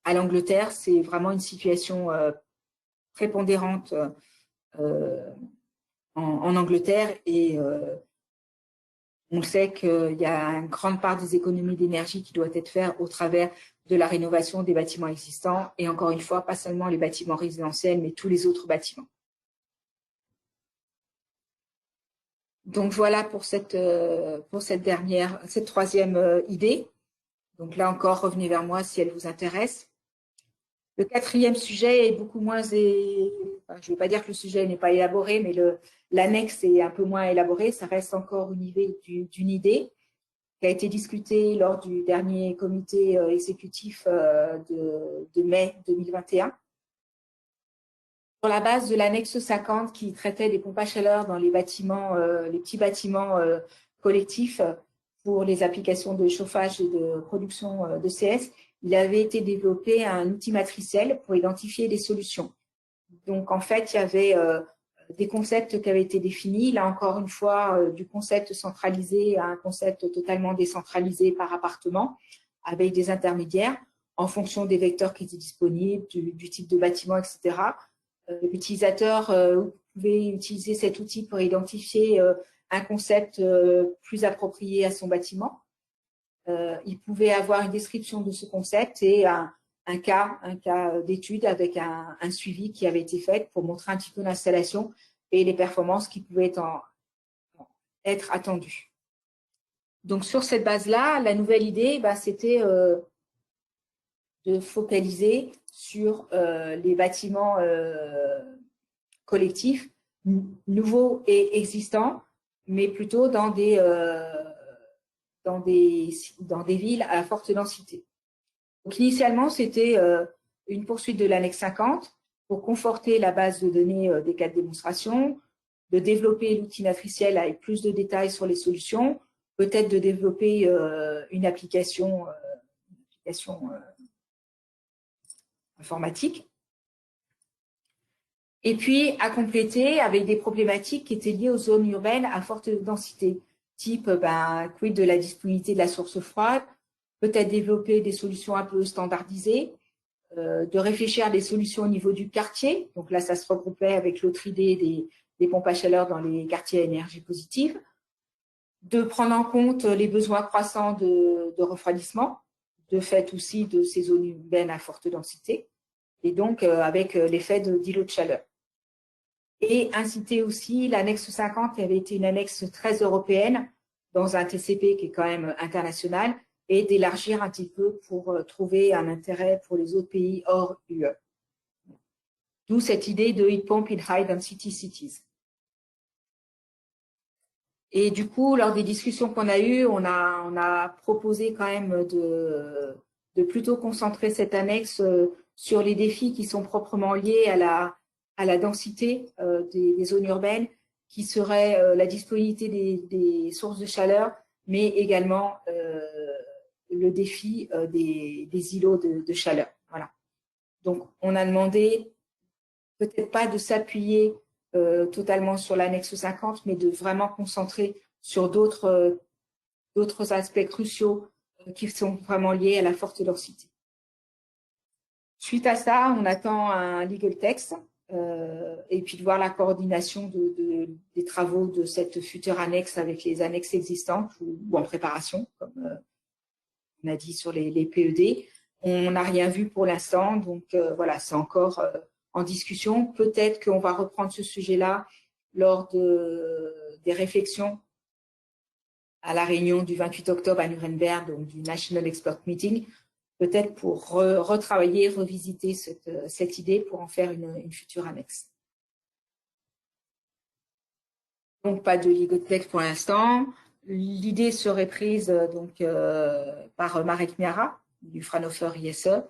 à l'Angleterre. C'est vraiment une situation prépondérante en Angleterre et on sait qu'il y a une grande part des économies d'énergie qui doit être faite au travers de la rénovation des bâtiments existants et encore une fois, pas seulement les bâtiments résidentiels, mais tous les autres bâtiments. Donc voilà pour cette troisième idée. Donc là encore, revenez vers moi si elle vous intéresse. Le quatrième sujet est beaucoup moins, je ne veux pas dire que le sujet n'est pas élaboré, mais l'annexe est un peu moins élaboré. Ça reste encore une idée qui a été discutée lors du dernier comité exécutif de mai 2021. Sur la base de l'annexe 50 qui traitait des pompes à chaleur dans les bâtiments, les petits bâtiments collectifs pour les applications de chauffage et de production de CS, il avait été développé un outil matriciel pour identifier des solutions. Donc, en fait, il y avait des concepts qui avaient été définis. Là, encore une fois, du concept centralisé à un concept totalement décentralisé par appartement, avec des intermédiaires, en fonction des vecteurs qui étaient disponibles, du type de bâtiment, etc. L'utilisateur pouvait utiliser cet outil pour identifier un concept plus approprié à son bâtiment. Il pouvait avoir une description de ce concept et un cas d'étude avec un suivi qui avait été fait pour montrer un petit peu l'installation et les performances qui pouvaient être attendues. Donc, sur cette base-là, la nouvelle idée, c'était de focaliser sur les bâtiments collectifs nouveaux et existants, mais plutôt dans des villes à forte densité. Donc, initialement, c'était une poursuite de l'annexe 50 pour conforter la base de données des cas de démonstration, de développer l'outil matriciel avec plus de détails sur les solutions, peut-être de développer une application informatique. Et puis, à compléter avec des problématiques qui étaient liées aux zones urbaines à forte densité, type quid de la disponibilité de la source froide, peut-être développer des solutions un peu standardisées, de réfléchir à des solutions au niveau du quartier. Donc là, ça se regroupait avec l'autre idée des pompes à chaleur dans les quartiers à énergie positive, de prendre en compte les besoins croissants de refroidissement, de fait aussi de ces zones urbaines à forte densité, et donc avec l'effet d'îlot de chaleur. Et inciter aussi l'annexe 50, qui avait été une annexe très européenne, dans un TCP qui est quand même international, et d'élargir un petit peu pour trouver un intérêt pour les autres pays hors UE. D'où cette idée de heat pump in high density cities. Et du coup, lors des discussions qu'on a eues, on a proposé quand même de plutôt concentrer cette annexe sur les défis qui sont proprement liés à la densité des zones urbaines, qui serait la disponibilité des sources de chaleur, mais également le défi des îlots de chaleur. Voilà. Donc, on a demandé peut-être pas de s'appuyer totalement sur l'annexe 50, mais de vraiment concentrer sur d'autres aspects cruciaux qui sont vraiment liés à la forte densité. Suite à ça, on attend un legal text et puis de voir la coordination des travaux de cette future annexe avec les annexes existantes ou en préparation, comme on a dit sur les PED. On n'a rien vu pour l'instant, donc voilà, c'est encore en discussion. Peut-être qu'on va reprendre ce sujet-là lors des réflexions à la réunion du 28 octobre à Nuremberg, donc du National Expert Meeting, peut-être pour retravailler, revisiter cette idée pour en faire une future annexe. Donc, pas de Ligotech pour l'instant. L'idée serait prise donc, par Marek Miara, du Fraunhofer ISE,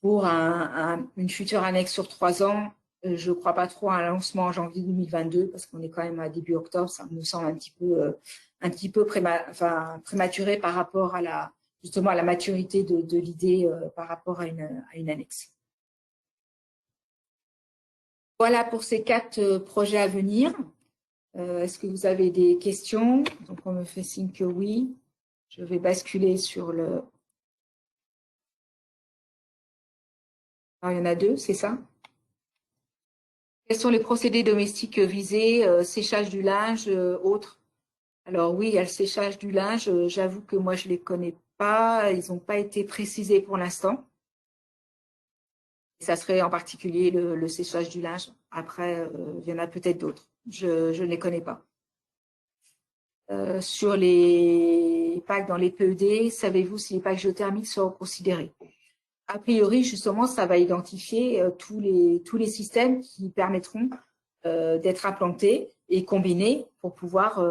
pour une future annexe sur 3 ans. Je ne crois pas trop à un lancement en janvier 2022, parce qu'on est quand même à début octobre. Ça me semble un petit peu prématuré par rapport à justement à la maturité de l'idée par rapport à une annexe. Voilà pour ces 4 projets à venir. Est-ce que vous avez des questions? Donc, on me fait signe que oui. Je vais basculer sur le... Alors, il y en a 2, c'est ça? Quels sont les procédés domestiques visés? Séchage du linge, autres? Alors oui, il y a le séchage du linge. J'avoue que moi, je ne les connais pas. Ils n'ont pas été précisés pour l'instant. Ça serait en particulier le séchage du linge. Après, il y en a peut-être d'autres. Je ne les connais pas. Sur les packs dans les PED, savez-vous si les packs géothermiques seront considérés? A priori, justement, ça va identifier tous les systèmes qui permettront d'être implantés et combinés pour pouvoir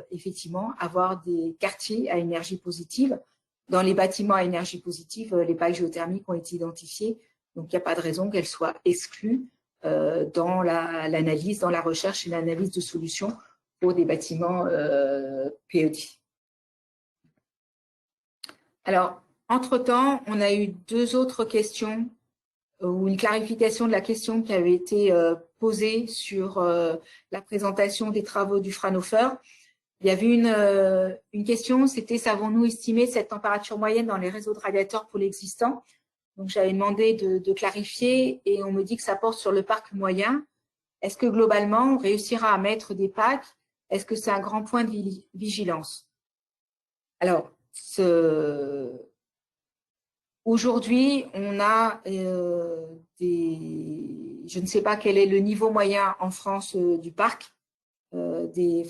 effectivement avoir des quartiers à énergie positive. Dans les bâtiments à énergie positive, les packs géothermiques ont été identifiés, donc il n'y a pas de raison qu'elles soient exclues dans l'analyse, dans la recherche et l'analyse de solutions pour des bâtiments PED. Alors, entre-temps, on a eu 2 autres questions ou une clarification de la question qui avait été posée sur la présentation des travaux du Fraunhofer. Il y avait une question, c'était savons-nous estimer cette température moyenne dans les réseaux de radiateurs pour l'existant? Donc, j'avais demandé de clarifier et on me dit que ça porte sur le parc moyen. Est-ce que globalement, on réussira à mettre des packs? Est-ce que c'est un grand point de vigilance? Alors, aujourd'hui, on a je ne sais pas quel est le niveau moyen en France du parc, des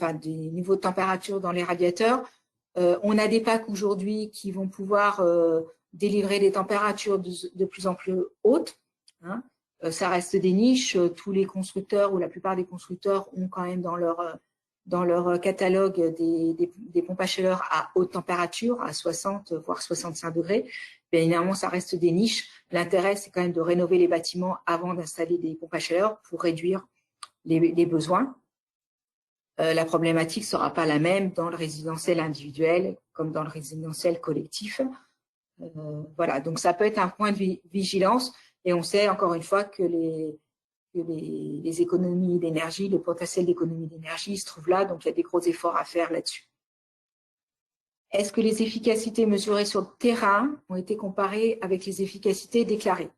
niveaux de température dans les radiateurs. On a des packs aujourd'hui qui vont pouvoir délivrer des températures de plus en plus hautes. Hein. Ça reste des niches. Tous les constructeurs ou la plupart des constructeurs ont quand même dans leur catalogue des pompes à chaleur à haute température, à 60 voire 65 degrés. Bien évidemment, ça reste des niches. L'intérêt, c'est quand même de rénover les bâtiments avant d'installer des pompes à chaleur pour réduire les besoins. La problématique ne sera pas la même dans le résidentiel individuel comme dans le résidentiel collectif. Voilà, donc ça peut être un point de vigilance et on sait encore une fois que les économies d'énergie, le potentiel d'économie d'énergie se trouve là, donc il y a des gros efforts à faire là-dessus. Est-ce que les efficacités mesurées sur le terrain ont été comparées avec les efficacités déclarées?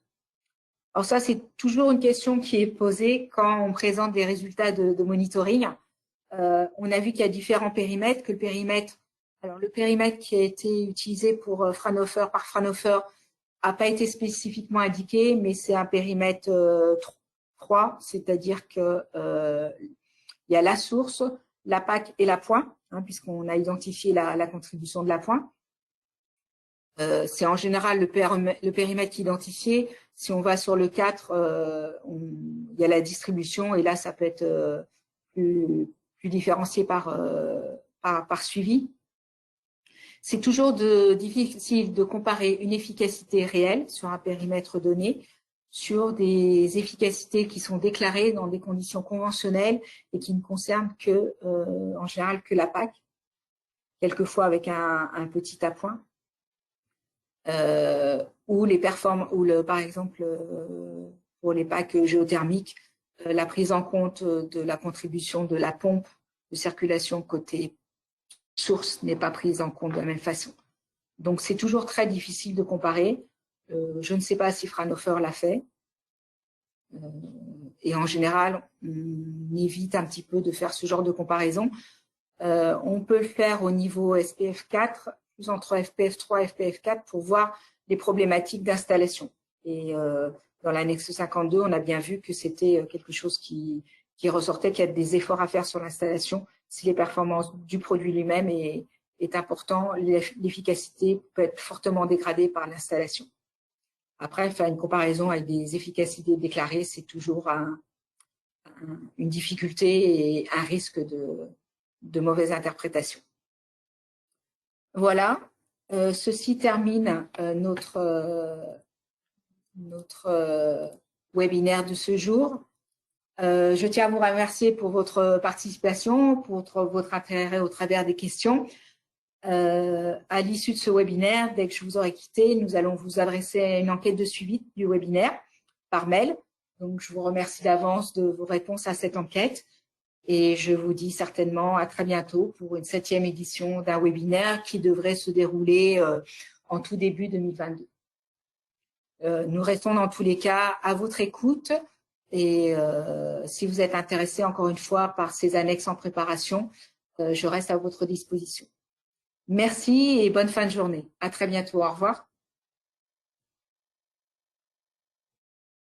Alors ça, c'est toujours une question qui est posée quand on présente des résultats de monitoring. On a vu qu'il y a différents périmètres, que le périmètre qui a été utilisé pour Fraunhofer par Fraunhofer n'a pas été spécifiquement indiqué, mais c'est un périmètre 3, c'est-à-dire que il y a la source, la PAC et l'appoint, hein, puisqu'on a identifié la contribution de l'appoint. C'est en général le périmètre qui est identifié. Si on va sur le 4, il y a la distribution et là, ça peut être plus différencié par suivi. C'est toujours difficile de comparer une efficacité réelle sur un périmètre donné sur des efficacités qui sont déclarées dans des conditions conventionnelles et qui ne concernent que, en général, que la PAC, quelquefois avec un petit appoint, par exemple, pour les packs géothermiques, la prise en compte de la contribution de la pompe de circulation côté source n'est pas prise en compte de la même façon. Donc, c'est toujours très difficile de comparer. Je ne sais pas si Fraunhofer l'a fait. Et en général, on évite un petit peu de faire ce genre de comparaison. On peut le faire au niveau SPF 4, plus entre FPF 3 et FPF 4 pour voir les problématiques d'installation. Et dans l'annexe 52, on a bien vu que c'était quelque chose qui ressortait, qu'il y a des efforts à faire sur l'installation si les performances du produit lui-même est important, l'efficacité peut être fortement dégradée par l'installation. Après, faire une comparaison avec des efficacités déclarées, c'est toujours une difficulté et un risque de mauvaise interprétation. Voilà, ceci termine notre webinaire de ce jour. Je tiens à vous remercier pour votre participation, pour votre intérêt au travers des questions. À l'issue de ce webinaire, dès que je vous aurai quitté, nous allons vous adresser une enquête de suivi du webinaire par mail. Donc, je vous remercie d'avance de vos réponses à cette enquête et je vous dis certainement à très bientôt pour une 7e édition d'un webinaire qui devrait se dérouler en tout début 2022. Nous restons dans tous les cas à votre écoute et si vous êtes intéressé encore une fois par ces annexes en préparation, je reste à votre disposition. Merci et bonne fin de journée. À très bientôt. Au revoir.